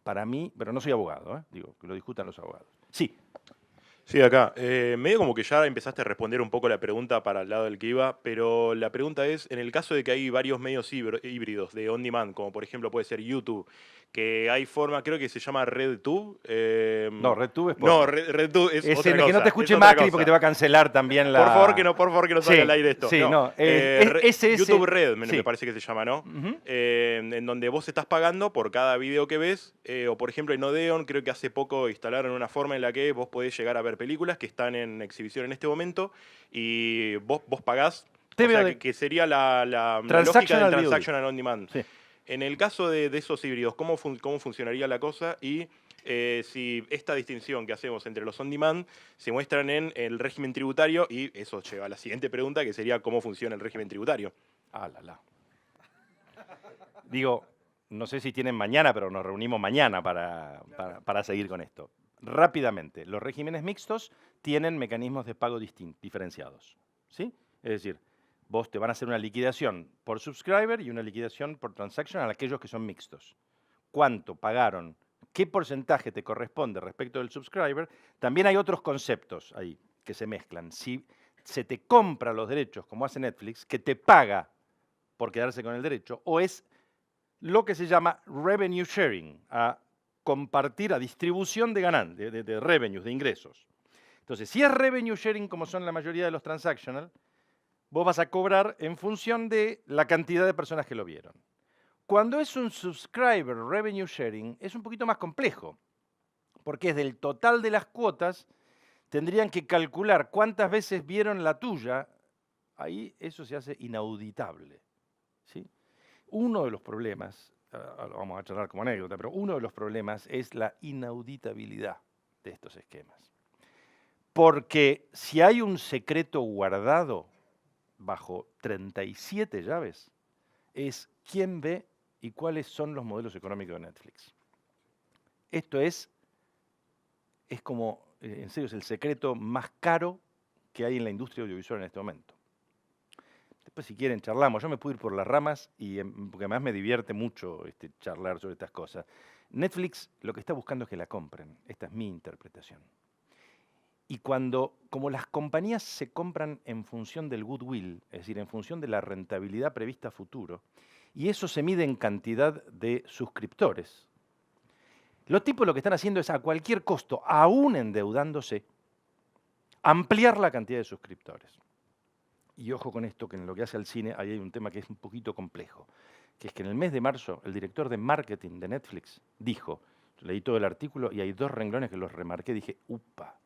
S1: para mí, pero no soy abogado, digo, que lo discutan los abogados. Sí.
S4: Sí, acá. Medio como que ya empezaste a responder un poco la pregunta para el lado del que iba, pero la pregunta es, en el caso de que hay varios medios híbridos de on demand, como por ejemplo puede ser YouTube, que hay forma, creo que se llama RedTube.
S1: No, RedTube es
S4: No,
S1: porno.
S4: RedTube es otra
S1: el
S4: cosa.
S1: que no te escuche
S4: es otra
S1: Macri
S4: cosa.
S1: porque te va a cancelar también la...
S4: Por favor que no salga
S1: Sí,
S4: al aire esto.
S1: sí, no,
S4: YouTube Red,
S1: sí.
S4: me parece que se llama, ¿no?
S1: Ujú.
S4: En donde vos estás pagando por cada video que ves, o por ejemplo en Odeon, creo que hace poco instalaron una forma en la que vos podés llegar a ver películas que están en exhibición en este momento y vos pagás, que sería la lógica del Transactional On Demand.
S1: Sí.
S4: En el caso de esos híbridos, ¿cómo funcionaría la cosa? Y si esta distinción que hacemos entre los on-demand se muestran en el régimen tributario, y eso lleva a la siguiente pregunta, que sería ¿cómo funciona el régimen tributario?
S1: Digo, no sé si tienen mañana, pero nos reunimos mañana para seguir con esto. Rápidamente, los regímenes mixtos tienen mecanismos de pago diferenciados. ¿Sí? Es decir, vos te van a hacer una liquidación por subscriber y una liquidación por transaction a aquellos que son mixtos. ¿Cuánto pagaron? ¿Qué porcentaje te corresponde respecto del subscriber? También hay otros conceptos ahí que se mezclan. Si se te compra los derechos, como hace Netflix, que te paga por quedarse con el derecho, o es lo que se llama revenue sharing, a compartir, a distribución de revenues, de ingresos. Entonces, si es revenue sharing, como son la mayoría de los transactional, vos vas a cobrar en función de la cantidad de personas que lo vieron. Cuando es un subscriber revenue sharing, es un poquito más complejo, porque es del total de las cuotas, tendrían que calcular cuántas veces vieron la tuya, ahí eso se hace inauditable. ¿Sí? Uno de los problemas, lo vamos a charlar como anécdota, pero uno de los problemas es la inauditabilidad de estos esquemas. Porque si hay un secreto guardado bajo 37 llaves, es quién ve y cuáles son los modelos económicos de Netflix. Esto es como, en serio, es el secreto más caro que hay en la industria audiovisual en este momento. Después, si quieren, charlamos. Yo me puedo ir por las ramas, porque además me divierte mucho charlar sobre estas cosas. Netflix lo que está buscando es que la compren. Esta es mi interpretación. Y como las compañías se compran en función del goodwill, es decir, en función de la rentabilidad prevista a futuro, y eso se mide en cantidad de suscriptores, los tipos lo que están haciendo es a cualquier costo, aún endeudándose, ampliar la cantidad de suscriptores. Y ojo con esto, que en lo que hace al cine, ahí hay un tema que es un poquito complejo, que es que en el mes de marzo el director de marketing de Netflix dijo, leí todo el artículo y hay 2 renglones que los remarqué, dije, upa.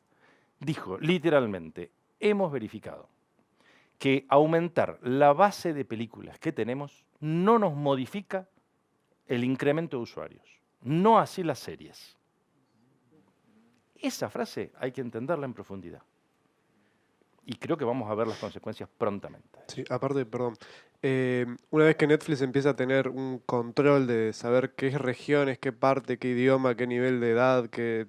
S1: Dijo literalmente, hemos verificado que aumentar la base de películas que tenemos no nos modifica el incremento de usuarios, no así las series. Esa frase hay que entenderla en profundidad. Y creo que vamos a ver las consecuencias prontamente.
S6: Sí, aparte, perdón, una vez que Netflix empieza a tener un control de saber qué regiones, qué parte, qué idioma, qué nivel de edad, qué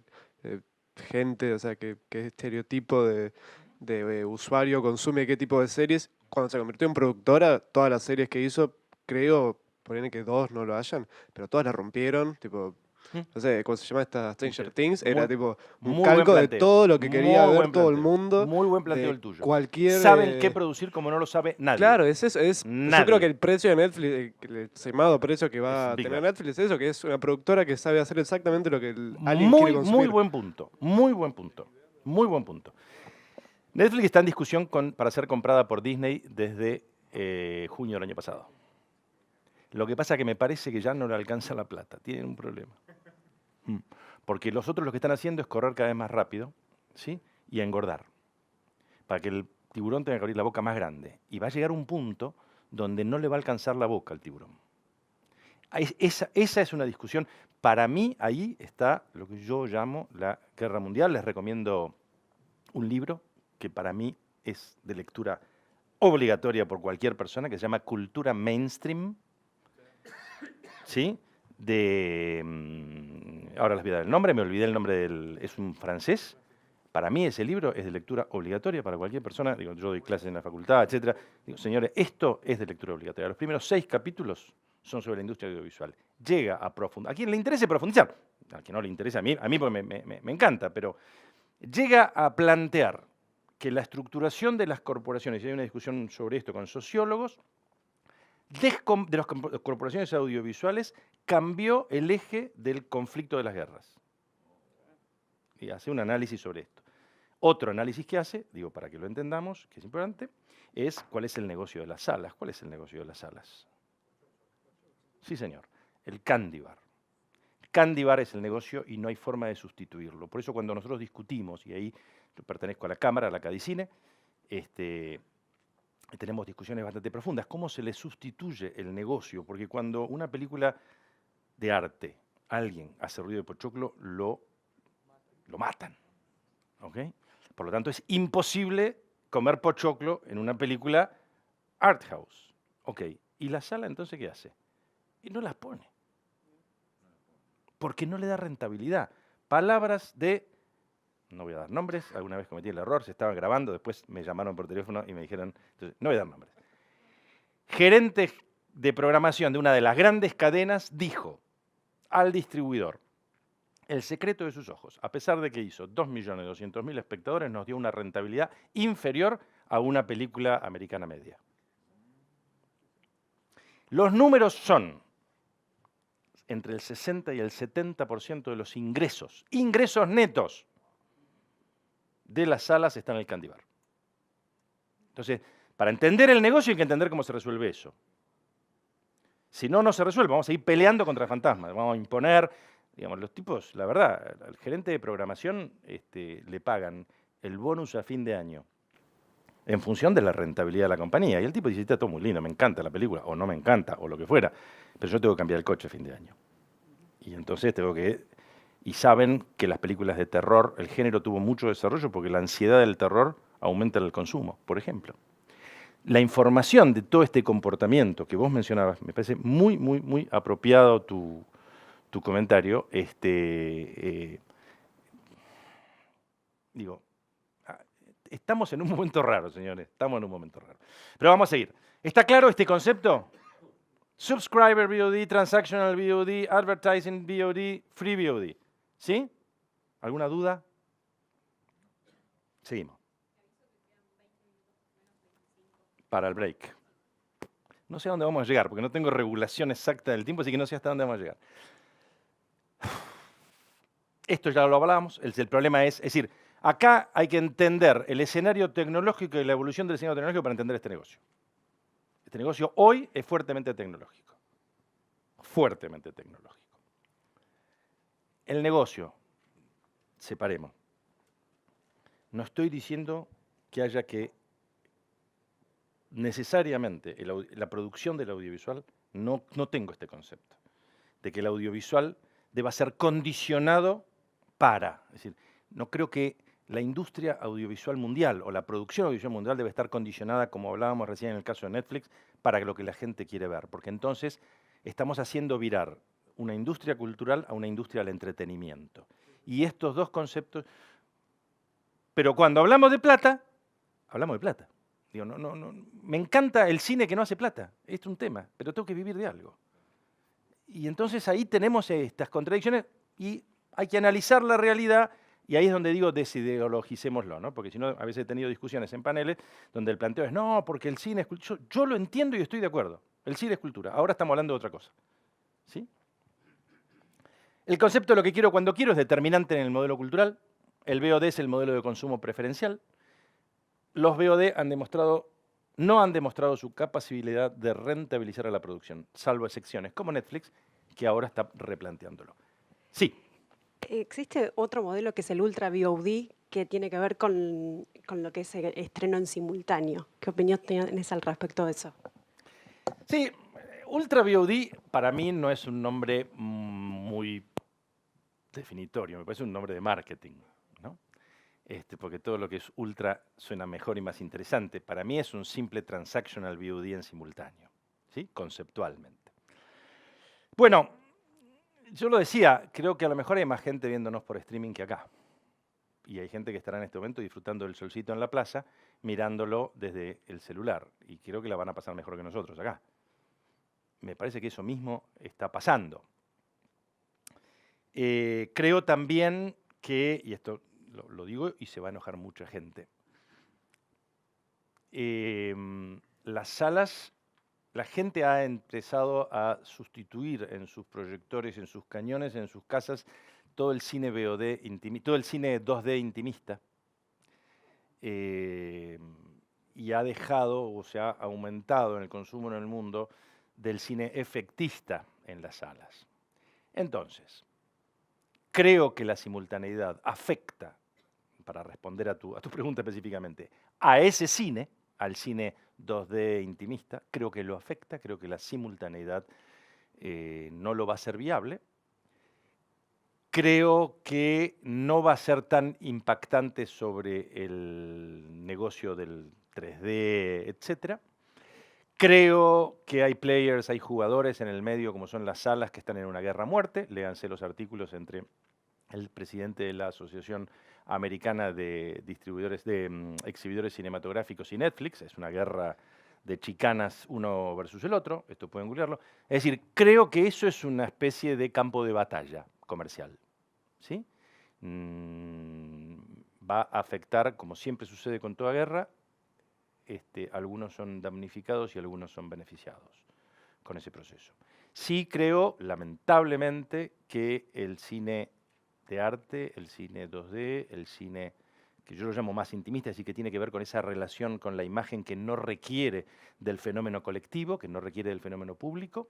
S6: gente, o sea, qué estereotipo de de usuario consume qué tipo de series. Cuando se convirtió en productora, todas las series que hizo, creo, por ahí que 2 no lo hayan, pero todas la rompieron, tipo,
S1: ¿Mm?
S6: no sé, ¿cómo se llama esta Stranger
S1: Muy-
S6: Things? Era tipo un
S1: Muy buen
S6: calco de
S1: planteo.
S6: todo lo que quería
S1: Muy
S6: ver
S1: buen
S6: todo el
S1: planteo.
S6: mundo.
S1: Muy buen planteo
S6: de
S1: el tuyo.
S6: Cualquier...
S1: Saben qué producir como no lo sabe nadie.
S6: Claro, es eso. Yo creo
S1: Nadie.
S6: que el precio de Netflix, el estimado precio que va
S1: Es
S6: a
S1: Big
S6: tener
S1: Bang.
S6: Netflix es eso, que es una productora que sabe hacer exactamente lo que alguien quiere consumir.
S1: Muy buen punto. Muy buen punto. Muy buen punto. Netflix está en discusión para ser comprada por Disney desde junio del año pasado. Lo que pasa es que me parece que ya no le alcanza la plata. Tienen un problema. Porque los otros lo que están haciendo es correr cada vez más rápido, ¿sí? Y a engordar. Para que el tiburón tenga que abrir la boca más grande. Y va a llegar un punto donde no le va a alcanzar la boca al tiburón. Esa es una discusión. Para mí, ahí está lo que yo llamo la guerra mundial. Les recomiendo un libro que para mí es de lectura obligatoria por cualquier persona, que se llama Cultura Mainstream, ¿sí? Ahora les voy a dar el nombre, me olvidé el nombre es un francés. Para mí ese libro es de lectura obligatoria para cualquier persona. Digo, yo doy clases en la facultad, etcétera. Digo, señores, esto es de lectura obligatoria. Los primeros 6 capítulos son sobre la industria audiovisual. Llega a profundizar. A quien le interese profundizar, a quien no le interesa, a mí porque me encanta, pero llega a plantear que la estructuración de las corporaciones, y hay una discusión sobre esto con sociólogos, de las corporaciones audiovisuales cambió el eje del conflicto de las guerras. Y hace un análisis sobre esto. Otro análisis que hace, digo para que lo entendamos, que es importante, es cuál es el negocio de las salas. ¿Cuál es el negocio de las salas? Sí, señor, el candy bar. Candy bar es el negocio y no hay forma de sustituirlo. Por eso cuando nosotros discutimos, y ahí yo pertenezco a la Cámara, a la Cadicine, tenemos discusiones bastante profundas. ¿Cómo se le sustituye el negocio? Porque cuando una película de arte, alguien hace ruido de pochoclo, lo matan. ¿Ok? Por lo tanto, es imposible comer pochoclo en una película art house. Ok, ¿y la sala entonces qué hace? Y no las pone. Porque no le da rentabilidad. Palabras de, no voy a dar nombres, alguna vez cometí el error, se estaba grabando, después me llamaron por teléfono y me dijeron, entonces, no voy a dar nombres. Gerente de programación de una de las grandes cadenas dijo al distribuidor, el secreto de sus ojos, a pesar de que hizo 2.200.000 espectadores, nos dio una rentabilidad inferior a una película americana media. Los números son entre el 60 y el 70% de los ingresos netos de las salas están en el candy bar. Entonces, para entender el negocio hay que entender cómo se resuelve eso. Si no, no se resuelve. Vamos a ir peleando contra fantasmas. Vamos a imponer, digamos, los tipos, la verdad, al gerente de programación le pagan el bonus a fin de año en función de la rentabilidad de la compañía. Y el tipo dice, está todo muy lindo, me encanta la película, o no me encanta, o lo que fuera, pero yo tengo que cambiar el coche a fin de año. Y entonces tengo que... Y saben que las películas de terror, el género tuvo mucho desarrollo porque la ansiedad del terror aumenta el consumo, por ejemplo. La información de todo este comportamiento que vos mencionabas, me parece muy, muy, muy apropiado tu comentario. Digo, estamos en un momento raro, señores, estamos en un momento raro. Pero vamos a seguir. ¿Está claro este concepto? Subscriber VOD, Transactional VOD, Advertising VOD, Free VOD. ¿Sí? ¿Alguna duda? Seguimos. Para el break. No sé a dónde vamos a llegar, porque no tengo regulación exacta del tiempo, así que no sé hasta dónde vamos a llegar. Esto ya lo hablamos, el problema es decir, acá hay que entender el escenario tecnológico y la evolución del escenario tecnológico para entender este negocio. Este negocio hoy es fuertemente tecnológico. Fuertemente tecnológico. El negocio, separemos. No estoy diciendo que haya que necesariamente la producción del audiovisual, no tengo este concepto, de que el audiovisual deba ser condicionado para. Es decir, no creo que la industria audiovisual mundial o la producción audiovisual mundial debe estar condicionada, como hablábamos recién en el caso de Netflix, para lo que la gente quiere ver, porque entonces estamos haciendo virar una industria cultural a una industria del entretenimiento. Y estos dos conceptos... Pero cuando hablamos de plata, hablamos de plata. Digo, no, me encanta el cine que no hace plata, es un tema, pero tengo que vivir de algo. Y entonces ahí tenemos estas contradicciones y hay que analizar la realidad y ahí es donde digo desideologicémoslo, ¿no? Porque si no, a veces he tenido discusiones en paneles donde el planteo es, no, porque el cine es cultura. Yo lo entiendo y estoy de acuerdo, el cine es cultura, ahora estamos hablando de otra cosa. ¿Sí? El concepto de lo que quiero cuando quiero es determinante en el modelo cultural, el VOD es el modelo de consumo preferencial, los VOD no han demostrado su capacidad de rentabilizar a la producción, salvo excepciones como Netflix, que ahora está replanteándolo. Sí.
S7: Existe otro modelo que es el Ultra VOD, que tiene que ver con lo que es el estreno en simultáneo. ¿Qué opinión tienes al respecto de eso?
S1: Sí, Ultra VOD para mí no es un nombre muy definitorio, me parece un nombre de marketing, ¿no? Porque todo lo que es ultra suena mejor y más interesante. Para mí es un simple transactional VOD en simultáneo, ¿sí? Conceptualmente. Bueno, yo lo decía, creo que a lo mejor hay más gente viéndonos por streaming que acá. Y hay gente que estará en este momento disfrutando del solcito en la plaza, mirándolo desde el celular. Y creo que la van a pasar mejor que nosotros acá. Me parece que eso mismo está pasando. Creo también que, y esto lo digo y se va a enojar mucha gente, las salas, la gente ha empezado a sustituir en sus proyectores, en sus cañones, en sus casas, todo el cine VOD, todo el cine 2D intimista, y ha dejado o se ha aumentado en el consumo en el mundo del cine efectista en las salas. Entonces, creo que la simultaneidad afecta, para responder a tu pregunta específicamente, a ese cine, al cine 2D intimista, creo que lo afecta, creo que la simultaneidad no lo va a hacer viable. Creo que no va a ser tan impactante sobre el negocio del 3D, etc. Creo que hay players, hay jugadores en el medio, como son las salas, que están en una guerra a muerte. Léanse los artículos entre el presidente de la Asociación Americana de Distribuidores de Exhibidores Cinematográficos y Netflix. Es una guerra de chicanas uno versus el otro. Esto pueden googlearlo. Es decir, creo que eso es una especie de campo de batalla comercial. ¿Sí? Va a afectar, como siempre sucede con toda guerra, algunos son damnificados y algunos son beneficiados con ese proceso. Sí creo, lamentablemente, que el cine de arte, el cine 2D, el cine que yo lo llamo más intimista, así que tiene que ver con esa relación con la imagen que no requiere del fenómeno colectivo, que no requiere del fenómeno público,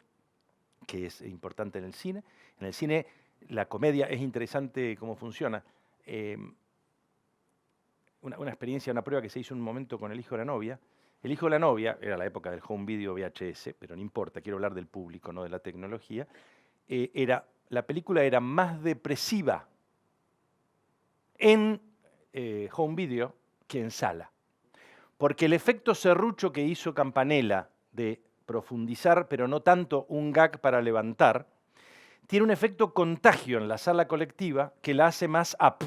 S1: que es importante en el cine. En el cine la comedia es interesante cómo funciona. Una experiencia, una prueba que se hizo en un momento con El hijo de la novia. El hijo de la novia, era la época del home video VHS, pero no importa, quiero hablar del público, no de la tecnología. La película era más depresiva en home video que en sala. Porque el efecto serrucho que hizo Campanella de profundizar, pero no tanto un gag para levantar, tiene un efecto contagio en la sala colectiva que la hace más up,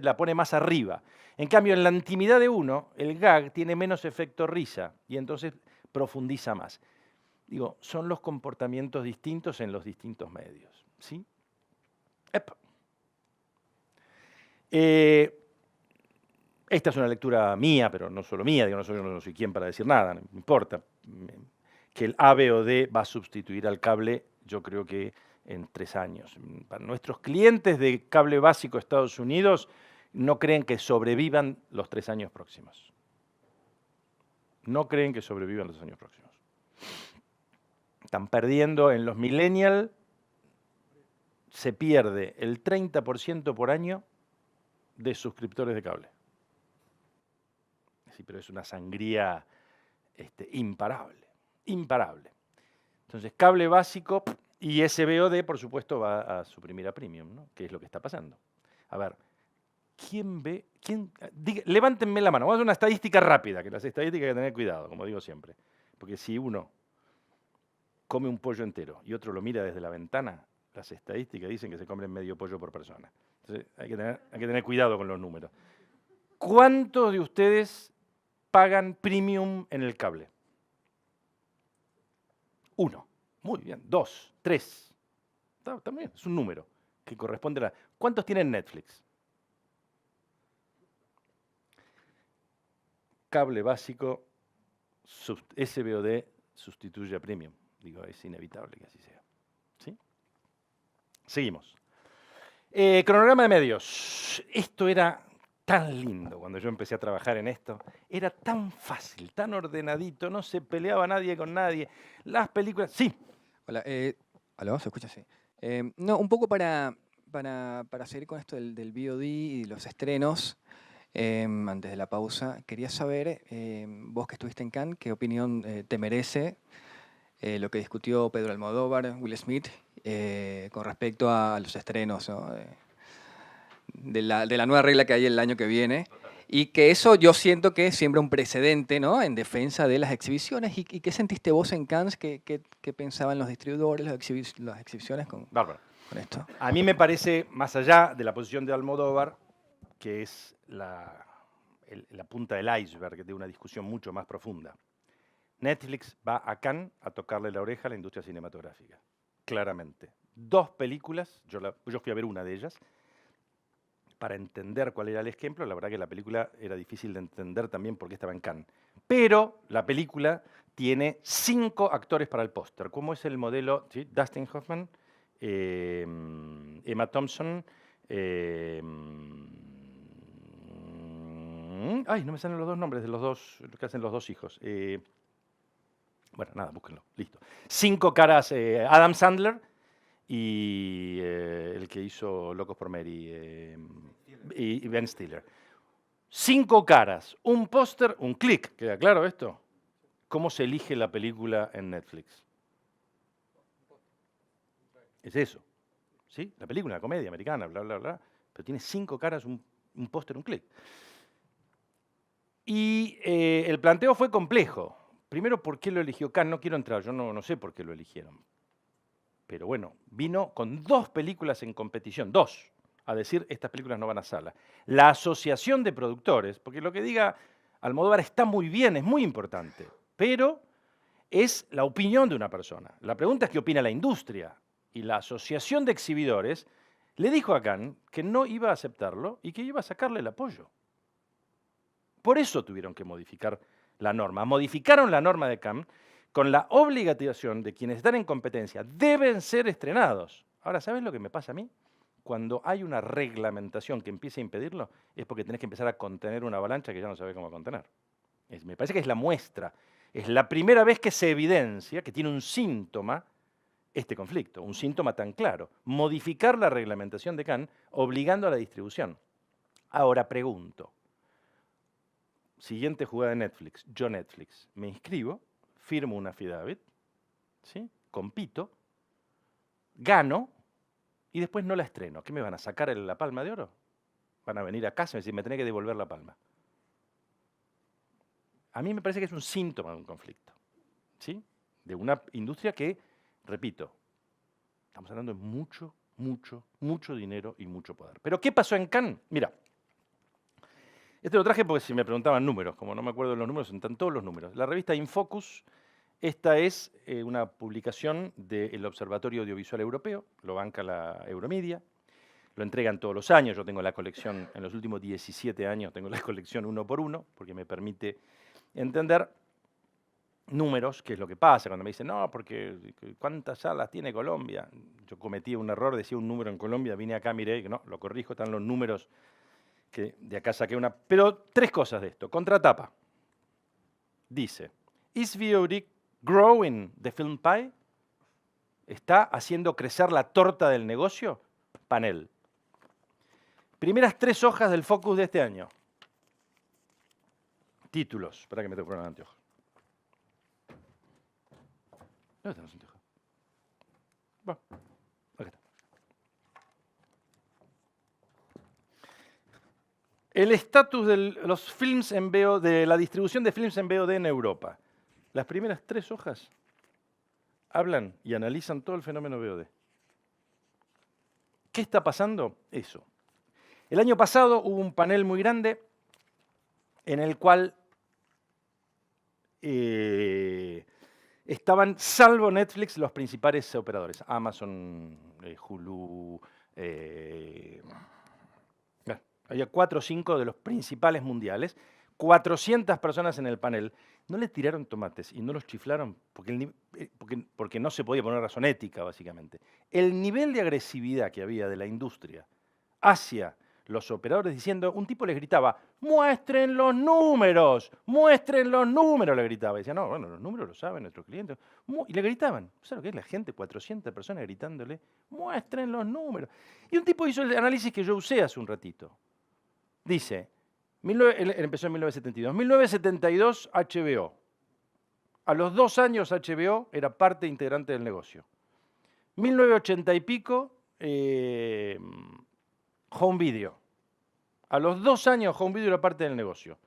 S1: la pone más arriba. En cambio, en la intimidad de uno, el gag tiene menos efecto risa y entonces profundiza más. Digo, son los comportamientos distintos en los distintos medios. ¿Sí? Esta es una lectura mía, pero no solo mía, digo, no soy quien para decir nada, no importa. Que el AVOD va a sustituir al cable, yo creo que en 3 años. Para nuestros clientes de cable básico Estados Unidos, no creen que sobrevivan los 3 años próximos. No creen que sobrevivan los 3 años próximos. Están perdiendo en los millennials, se pierde el 30% por año de suscriptores de cable. Sí, pero es una sangría imparable, imparable. Entonces, cable básico y SVOD, por supuesto, va a suprimir a Premium, ¿no? Que es lo que está pasando. A ver, ¿quién ve? Levántenme la mano, vamos a hacer una estadística rápida, que las estadísticas hay que tener cuidado, como digo siempre. Porque si uno come un pollo entero y otro lo mira desde la ventana, las estadísticas dicen que se comen medio pollo por persona. Entonces hay que tener cuidado con los números. ¿Cuántos de ustedes pagan premium en el cable? 1. Muy bien. 2, 3. Está bien, es un número que corresponde a la... ¿Cuántos tienen Netflix? Cable básico, SVOD sustituye a premium. Digo, es inevitable que así sea. ¿Sí? Seguimos. Cronograma de medios. Esto era tan lindo cuando yo empecé a trabajar en esto. Era tan fácil, tan ordenadito, no se peleaba nadie con nadie. Las películas... Sí,
S8: Hola, ¿aló? ¿Se escucha? Sí. No, un poco para seguir con esto del VOD y los estrenos, antes de la pausa, quería saber, vos que estuviste en Cannes, ¿qué opinión te merece lo que discutió Pedro Almodóvar, Will Smith, con respecto a los estrenos, ¿no? De la nueva regla que hay el año que viene? Y que eso yo siento que es siempre un precedente, ¿no? En defensa de las exhibiciones. ¿Y qué sentiste vos en Cannes? ¿Qué pensaban los distribuidores, las exhibiciones con esto?
S1: A mí me parece, más allá de la posición de Almodóvar, que es la punta del iceberg de una discusión mucho más profunda. Netflix va a Cannes a tocarle la oreja a la industria cinematográfica, claramente. 2 películas, yo fui a ver una de ellas, para entender cuál era el ejemplo. La verdad que la película era difícil de entender también porque estaba en Cannes. Pero la película tiene 5 actores para el póster. ¿Cómo es el modelo? ¿Sí? Dustin Hoffman, Emma Thompson, ay, no me salen los 2 nombres de los 2 que hacen los 2 hijos. Bueno, nada, búsquenlo. Listo. 5 caras, Adam Sandler y el que hizo Locos por Mary, y Ben Stiller. 5 caras, un póster, un clic. ¿Queda claro esto? ¿Cómo se elige la película en Netflix? Es eso. ¿Sí? La película, la comedia americana, bla, bla, bla. Pero tiene 5 caras, un póster, un clic. Y el planteo fue complejo. Primero, ¿por qué lo eligió Cannes? No quiero entrar, yo no sé por qué lo eligieron. Pero bueno, vino con 2 películas en competición, 2, a decir, estas películas no van a sala. La asociación de productores, porque lo que diga Almodóvar está muy bien, es muy importante, pero es la opinión de una persona. La pregunta es qué opina la industria. Y la asociación de exhibidores le dijo a Cannes que no iba a aceptarlo y que iba a sacarle el apoyo. Por eso tuvieron que modificar la norma. Modificaron la norma de Cannes con la obligación de quienes están en competencia deben ser estrenados. Ahora, ¿sabes lo que me pasa a mí? Cuando hay una reglamentación que empiece a impedirlo, es porque tenés que empezar a contener una avalancha que ya no sabés cómo contener. Me parece que es la muestra. Es la primera vez que se evidencia que tiene un síntoma este conflicto, un síntoma tan claro. Modificar la reglamentación de Cannes obligando a la distribución. Ahora pregunto, siguiente jugada de Netflix, yo Netflix, me inscribo, firmo una affidavit, ¿sí? Compito, gano y después no la estreno. ¿Qué me van a sacar la palma de oro? Van a venir a casa y decir, me tenés que devolver la palma. A mí me parece que es un síntoma de un conflicto, ¿sí? De una industria que, repito, estamos hablando de mucho, mucho, mucho dinero y mucho poder. ¿Pero qué pasó en Cannes? Mira, este lo traje porque si me preguntaban números, como no me acuerdo de los números, están todos los números. La revista Infocus, esta es una publicación del Observatorio Audiovisual Europeo, lo banca la Euromedia, lo entregan todos los años, yo tengo la colección, en los últimos 17 años tengo la colección 1 por 1, porque me permite entender números, qué es lo que pasa, cuando me dicen, no, porque ¿cuántas salas tiene Colombia? Yo cometí un error, decía un número en Colombia, vine acá, miré, no, lo corrijo, están los números, que de acá saqué una. Pero 3 cosas de esto. Contratapa. Dice, ¿Is VOD growing the film pie? ¿Está haciendo crecer la torta del negocio? Panel. Primeras 3 hojas del Focus de este año. Títulos. Espera que me tengo que poner el anteojo. ¿Dónde están los anteojos? Bueno, acá está. El estatus de los films en VOD, de la distribución de films en VOD en Europa. Las primeras 3 hojas hablan y analizan todo el fenómeno VOD. ¿Qué está pasando? Eso. El año pasado hubo un panel muy grande en el cual estaban, salvo Netflix, los principales operadores. Amazon, Hulu. Había 4 o 5 de los principales mundiales. 400 personas en el panel. No le tiraron tomates y no los chiflaron porque no se podía poner razón ética, básicamente. El nivel de agresividad que había de la industria hacia los operadores diciendo, un tipo les gritaba, muestren los números, le gritaba. Y decía, no, bueno, los números los saben nuestros clientes. Y le gritaban, ¿sabes lo que es la gente? 400 personas gritándole, muestren los números. Y un tipo hizo el análisis que yo usé hace un ratito. Dice, él empezó en 1972. 1972, HBO. A los 2 años HBO era parte integrante del negocio. 1980 y pico, Home Video. A los 2 años Home Video era parte del negocio.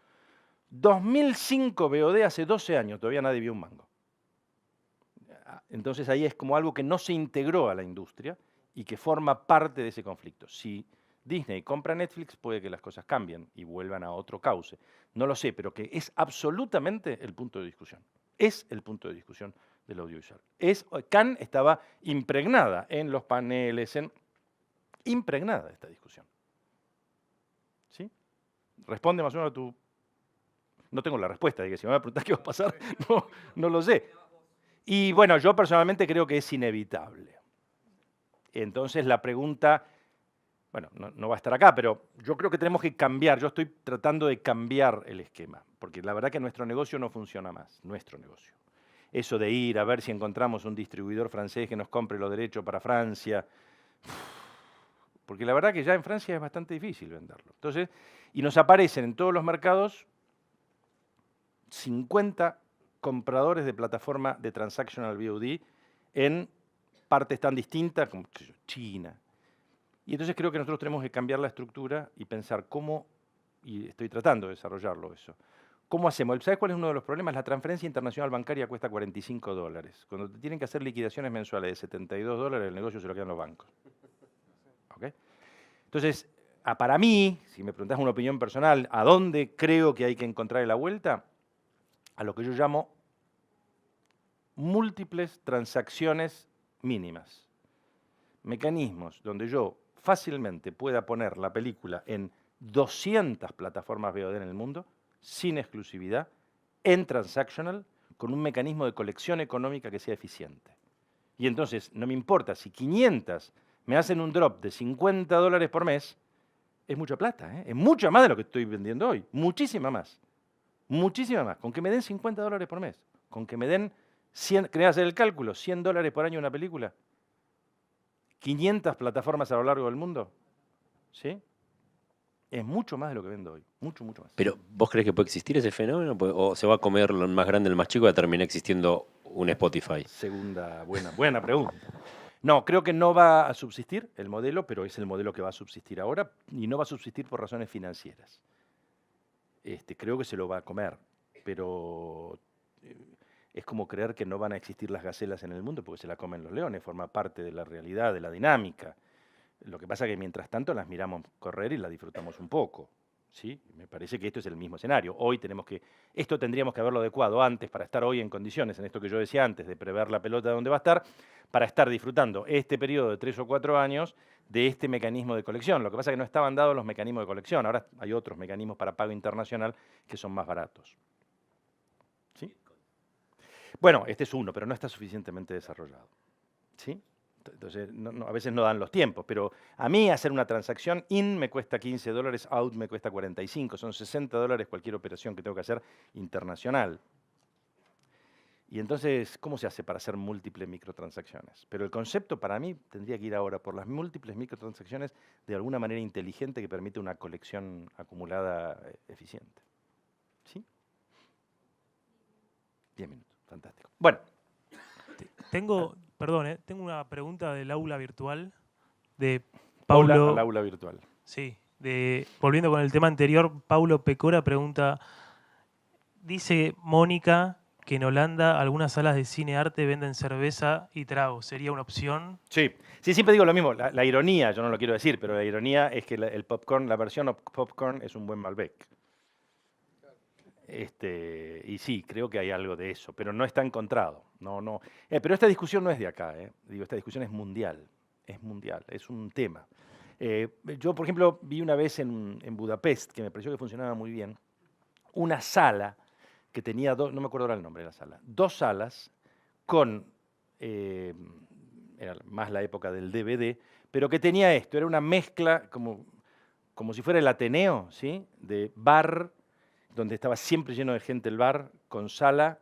S1: 2005 VOD, hace 12 años, todavía nadie vio un mango. Entonces ahí es como algo que no se integró a la industria y que forma parte de ese conflicto. Si Disney compra Netflix, puede que las cosas cambien y vuelvan a otro cauce. No lo sé, pero que es absolutamente el punto de discusión. Es el punto de discusión del audiovisual. Cannes estaba impregnada en los paneles, impregnada esta discusión. ¿Sí? Responde más o menos a tu... No tengo la respuesta, si me va a preguntar qué va a pasar, no lo sé. Y bueno, yo personalmente creo que es inevitable. Entonces la pregunta... Bueno, no va a estar acá, pero yo creo que tenemos que cambiar. Yo estoy tratando de cambiar el esquema, porque la verdad que nuestro negocio no funciona más, nuestro negocio. Eso de ir a ver si encontramos un distribuidor francés que nos compre los derechos para Francia, porque la verdad que ya en Francia es bastante difícil venderlo. Entonces, y nos aparecen en todos los mercados 50 compradores de plataforma de transactional VOD en partes tan distintas como China. Y entonces creo que nosotros tenemos que cambiar la estructura y pensar cómo, y estoy tratando de desarrollarlo eso, ¿cómo hacemos? ¿Sabes cuál es uno de los problemas? La transferencia internacional bancaria cuesta $45. Cuando te tienen que hacer liquidaciones mensuales de $72, el negocio se lo quedan los bancos. ¿Okay? Entonces, para mí, si me preguntás una opinión personal, ¿a dónde creo que hay que encontrar la vuelta? A lo que yo llamo múltiples transacciones mínimas. Mecanismos donde yo fácilmente pueda poner la película en 200 plataformas VOD en el mundo, sin exclusividad, en transactional, con un mecanismo de colección económica que sea eficiente. Y entonces, no me importa si 500 me hacen un drop de $50 por mes, es mucha plata, ¿eh? Es mucha más de lo que estoy vendiendo hoy, muchísima más. Muchísima más. Con que me den $50 por mes, con que me den 100, que hacer el cálculo, $100 por año una película, 500 plataformas a lo largo del mundo, ¿sí? Es mucho más de lo que vendo hoy, mucho, mucho más.
S2: Pero, ¿vos crees que puede existir ese fenómeno? ¿O se va a comer lo más grande el más chico y va a terminar existiendo un Spotify?
S1: Segunda, buena pregunta. No, creo que no va a subsistir el modelo, pero es el modelo que va a subsistir ahora y no va a subsistir por razones financieras. Creo que se lo va a comer, pero es como creer que no van a existir las gacelas en el mundo porque se la comen los leones, forma parte de la realidad, de la dinámica. Lo que pasa es que mientras tanto las miramos correr y las disfrutamos un poco. ¿Sí? Me parece que esto es el mismo escenario. Hoy esto tendríamos que haberlo adecuado antes para estar hoy en condiciones, en esto que yo decía antes, de prever la pelota de dónde va a estar, para estar disfrutando este periodo de 3 o 4 años de este mecanismo de colección. Lo que pasa es que no estaban dados los mecanismos de colección. Ahora hay otros mecanismos para pago internacional que son más baratos. ¿Sí? Bueno, este es uno, pero no está suficientemente desarrollado. ¿Sí? Entonces, a veces no dan los tiempos, pero a mí hacer una transacción in me cuesta $15, out me cuesta 45, son $60 cualquier operación que tengo que hacer internacional. Y entonces, ¿cómo se hace para hacer múltiples microtransacciones? Pero el concepto para mí tendría que ir ahora por las múltiples microtransacciones de alguna manera inteligente que permite una colección acumulada eficiente. ¿Sí? 10 minutos, fantástico. Bueno.
S9: Tengo una pregunta del aula virtual de Paulo.
S1: Al aula virtual.
S9: Sí, volviendo con el tema anterior, Paulo Pecora pregunta, dice Mónica que en Holanda algunas salas de cine arte venden cerveza y trago. ¿Sería una opción?
S1: Sí, siempre digo lo mismo. La ironía, yo no lo quiero decir, pero la ironía es que el popcorn, la versión popcorn es un buen Malbec. Y sí, creo que hay algo de eso, pero no está encontrado. No. Pero esta discusión no es de acá, digo, esta discusión es mundial, es un tema. Yo, por ejemplo, vi una vez en Budapest, que me pareció que funcionaba muy bien, una sala que tenía no me acuerdo ahora el nombre de la sala, 2 salas con, era más la época del DVD, pero que tenía esto, era una mezcla como si fuera el Ateneo, ¿sí? De bar, donde estaba siempre lleno de gente el bar, con sala,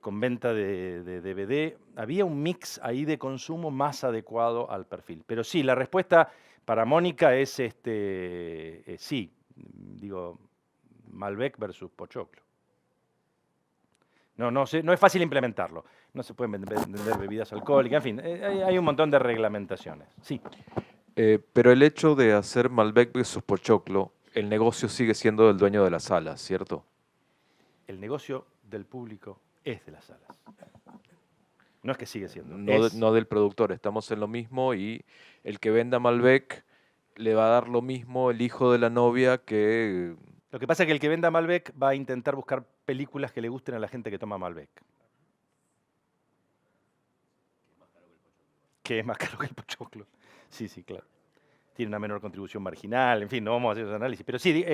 S1: con venta de DVD. Había un mix ahí de consumo más adecuado al perfil. Pero sí, la respuesta para Mónica es sí, digo, Malbec versus Pochoclo. No es fácil implementarlo. No se pueden vender bebidas alcohólicas, en fin, hay un montón de reglamentaciones. Sí.
S10: Pero el hecho de hacer Malbec versus Pochoclo, el negocio sigue siendo del dueño de la sala, ¿cierto?
S1: El negocio del público es de las salas. No es que sigue siendo.
S10: No del productor, estamos en lo mismo y el que venda Malbec le va a dar lo mismo el hijo de la novia que...
S1: Lo que pasa es que el que venda Malbec va a intentar buscar películas que le gusten a la gente que toma Malbec. Que es más caro que el Pochoclo. Sí, claro. Tiene una menor contribución marginal, en fin, no vamos a hacer ese análisis. Pero sí,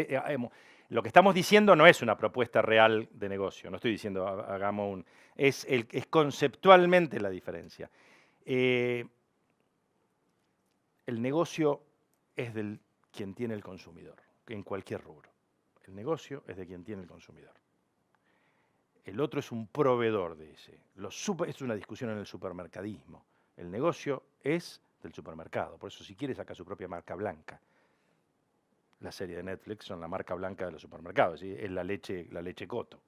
S1: lo que estamos diciendo no es una propuesta real de negocio. No estoy diciendo hagamos un... Es conceptualmente la diferencia. El negocio es del quien tiene el consumidor, en cualquier rubro. El negocio es de quien tiene el consumidor. El otro es un proveedor de ese. Es una discusión en el supermercadismo. El negocio es del supermercado. Por eso, si quiere, saca su propia marca blanca. La serie de Netflix son la marca blanca de los supermercados. ¿Sí? Es la leche Coto.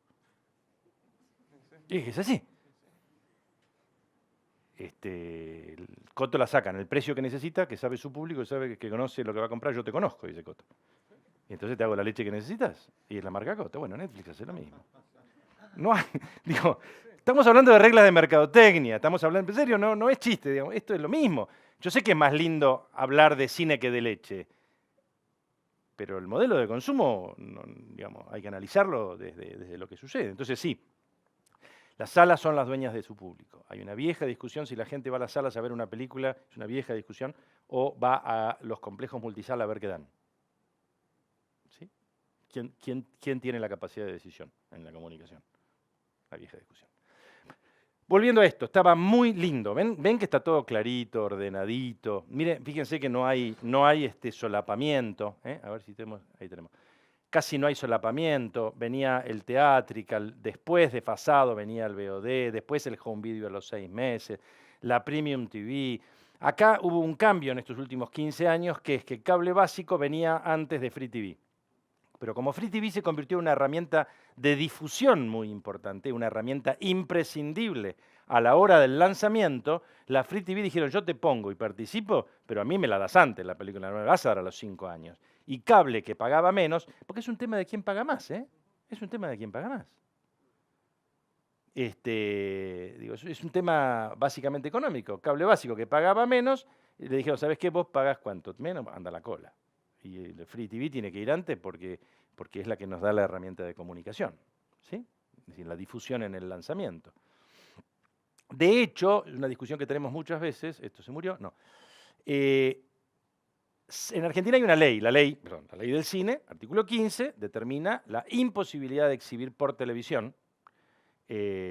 S1: Y es así. El Coto la saca en el precio que necesita, que sabe su público, que sabe que conoce lo que va a comprar. Yo te conozco, dice Coto. Y entonces te hago la leche que necesitas. Y es la marca Coto. Bueno, Netflix hace lo mismo. No hay, digo, estamos hablando de reglas de mercadotecnia. Estamos hablando, en serio, no es chiste. Digamos, esto es lo mismo. Yo sé que es más lindo hablar de cine que de leche, pero el modelo de consumo, digamos, hay que analizarlo desde lo que sucede. Entonces sí, las salas son las dueñas de su público. Hay una vieja discusión si la gente va a las salas a ver una película, es una vieja discusión, o va a los complejos multisala a ver qué dan. ¿Sí? ¿Quién tiene la capacidad de decisión en la comunicación? La vieja discusión. Volviendo a esto, estaba muy lindo. ¿Ven que está todo clarito, ordenadito? Miren, fíjense que no hay solapamiento. A ver si tenemos, ahí tenemos. Casi no hay solapamiento. Venía el Theatrical, después desfasado venía el VOD, después el Home Video a los 6 meses, la Premium TV. Acá hubo un cambio en estos últimos 15 años, que es que el cable básico venía antes de Free TV. Pero como Free TV se convirtió en una herramienta de difusión muy importante, una herramienta imprescindible a la hora del lanzamiento, la Free TV dijeron, yo te pongo y participo, pero a mí me la das antes la película, no me la vas a dar a los 5 años. Y cable, que pagaba menos, porque es un tema de quién paga más, ¿eh? Es un tema de quién paga más. Es un tema básicamente económico. Cable básico que pagaba menos, y le dijeron, ¿sabes qué? Vos pagás cuánto menos, anda a la cola. Y el Free TV tiene que ir antes porque es la que nos da la herramienta de comunicación, ¿sí? Es decir, la difusión en el lanzamiento. De hecho, es una discusión que tenemos muchas veces, ¿esto se murió? No. En Argentina hay una ley, la ley del cine, artículo 15, determina la imposibilidad de exhibir por televisión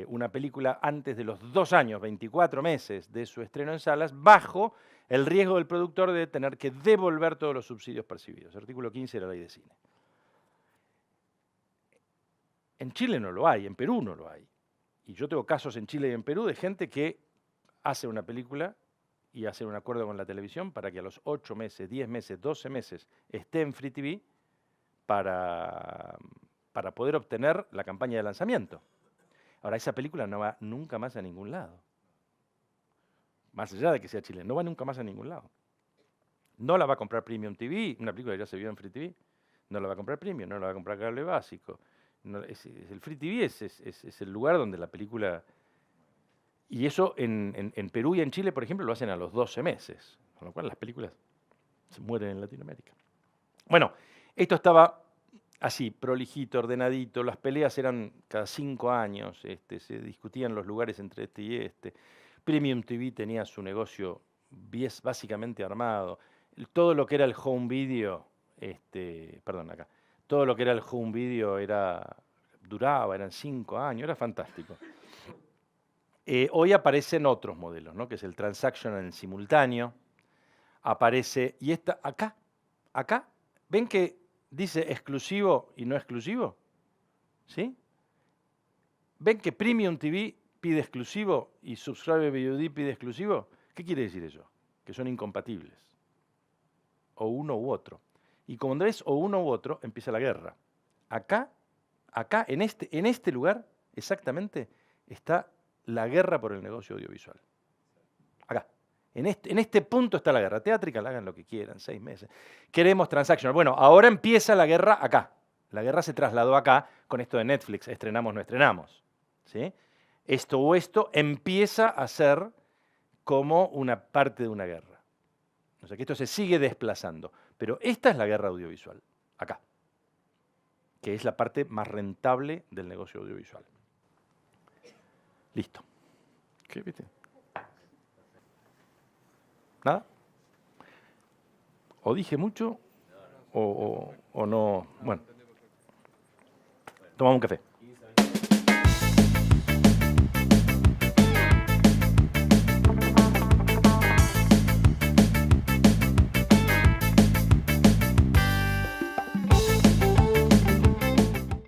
S1: una película antes de los 2 años, 24 meses de su estreno en salas, bajo el riesgo del productor de tener que devolver todos los subsidios percibidos. Artículo 15 de la ley de cine. En Chile no lo hay, en Perú no lo hay. Y yo tengo casos en Chile y en Perú de gente que hace una película y hace un acuerdo con la televisión para que a los 8 meses, 10 meses, 12 meses esté en Free TV para poder obtener la campaña de lanzamiento. Ahora, esa película no va nunca más a ningún lado. Más allá de que sea chilena, no va nunca más a ningún lado. No la va a comprar Premium TV, una película que ya se vio en Free TV. No la va a comprar Premium, no la va a comprar cable básico. El Free TV es el lugar donde la película... Y eso en Perú y en Chile, por ejemplo, lo hacen a los 12 meses. Con lo cual las películas se mueren en Latinoamérica. Bueno, esto estaba así, prolijito, ordenadito. Las peleas eran cada 5 años, se discutían los lugares entre este y este. Premium TV tenía su negocio básicamente armado. Todo lo que era el home video, todo lo que era el home video duraba, eran 5 años, era fantástico. Hoy aparecen otros modelos, ¿no? Que es el transaction en simultáneo. Aparece, y acá, ¿ven que dice exclusivo y no exclusivo? ¿Sí? ¿Ven que Premium TV pide exclusivo y Subscribe VOD pide exclusivo? ¿Qué quiere decir eso? Que son incompatibles. O uno u otro. Y cuando es o uno u otro, empieza la guerra. Acá, en este lugar, exactamente, está la guerra por el negocio audiovisual. Acá. En este punto está la guerra. Teatrical, hagan lo que quieran, 6 meses. Queremos transactional. Bueno, ahora empieza la guerra acá. La guerra se trasladó acá con esto de Netflix, estrenamos, no estrenamos. ¿Sí? Esto empieza a ser como una parte de una guerra. O sea que esto se sigue desplazando. Pero esta es la guerra audiovisual, acá. Que es la parte más rentable del negocio audiovisual. Listo. ¿Qué viste? ¿Nada? O dije mucho o no. Bueno. Tomamos un café.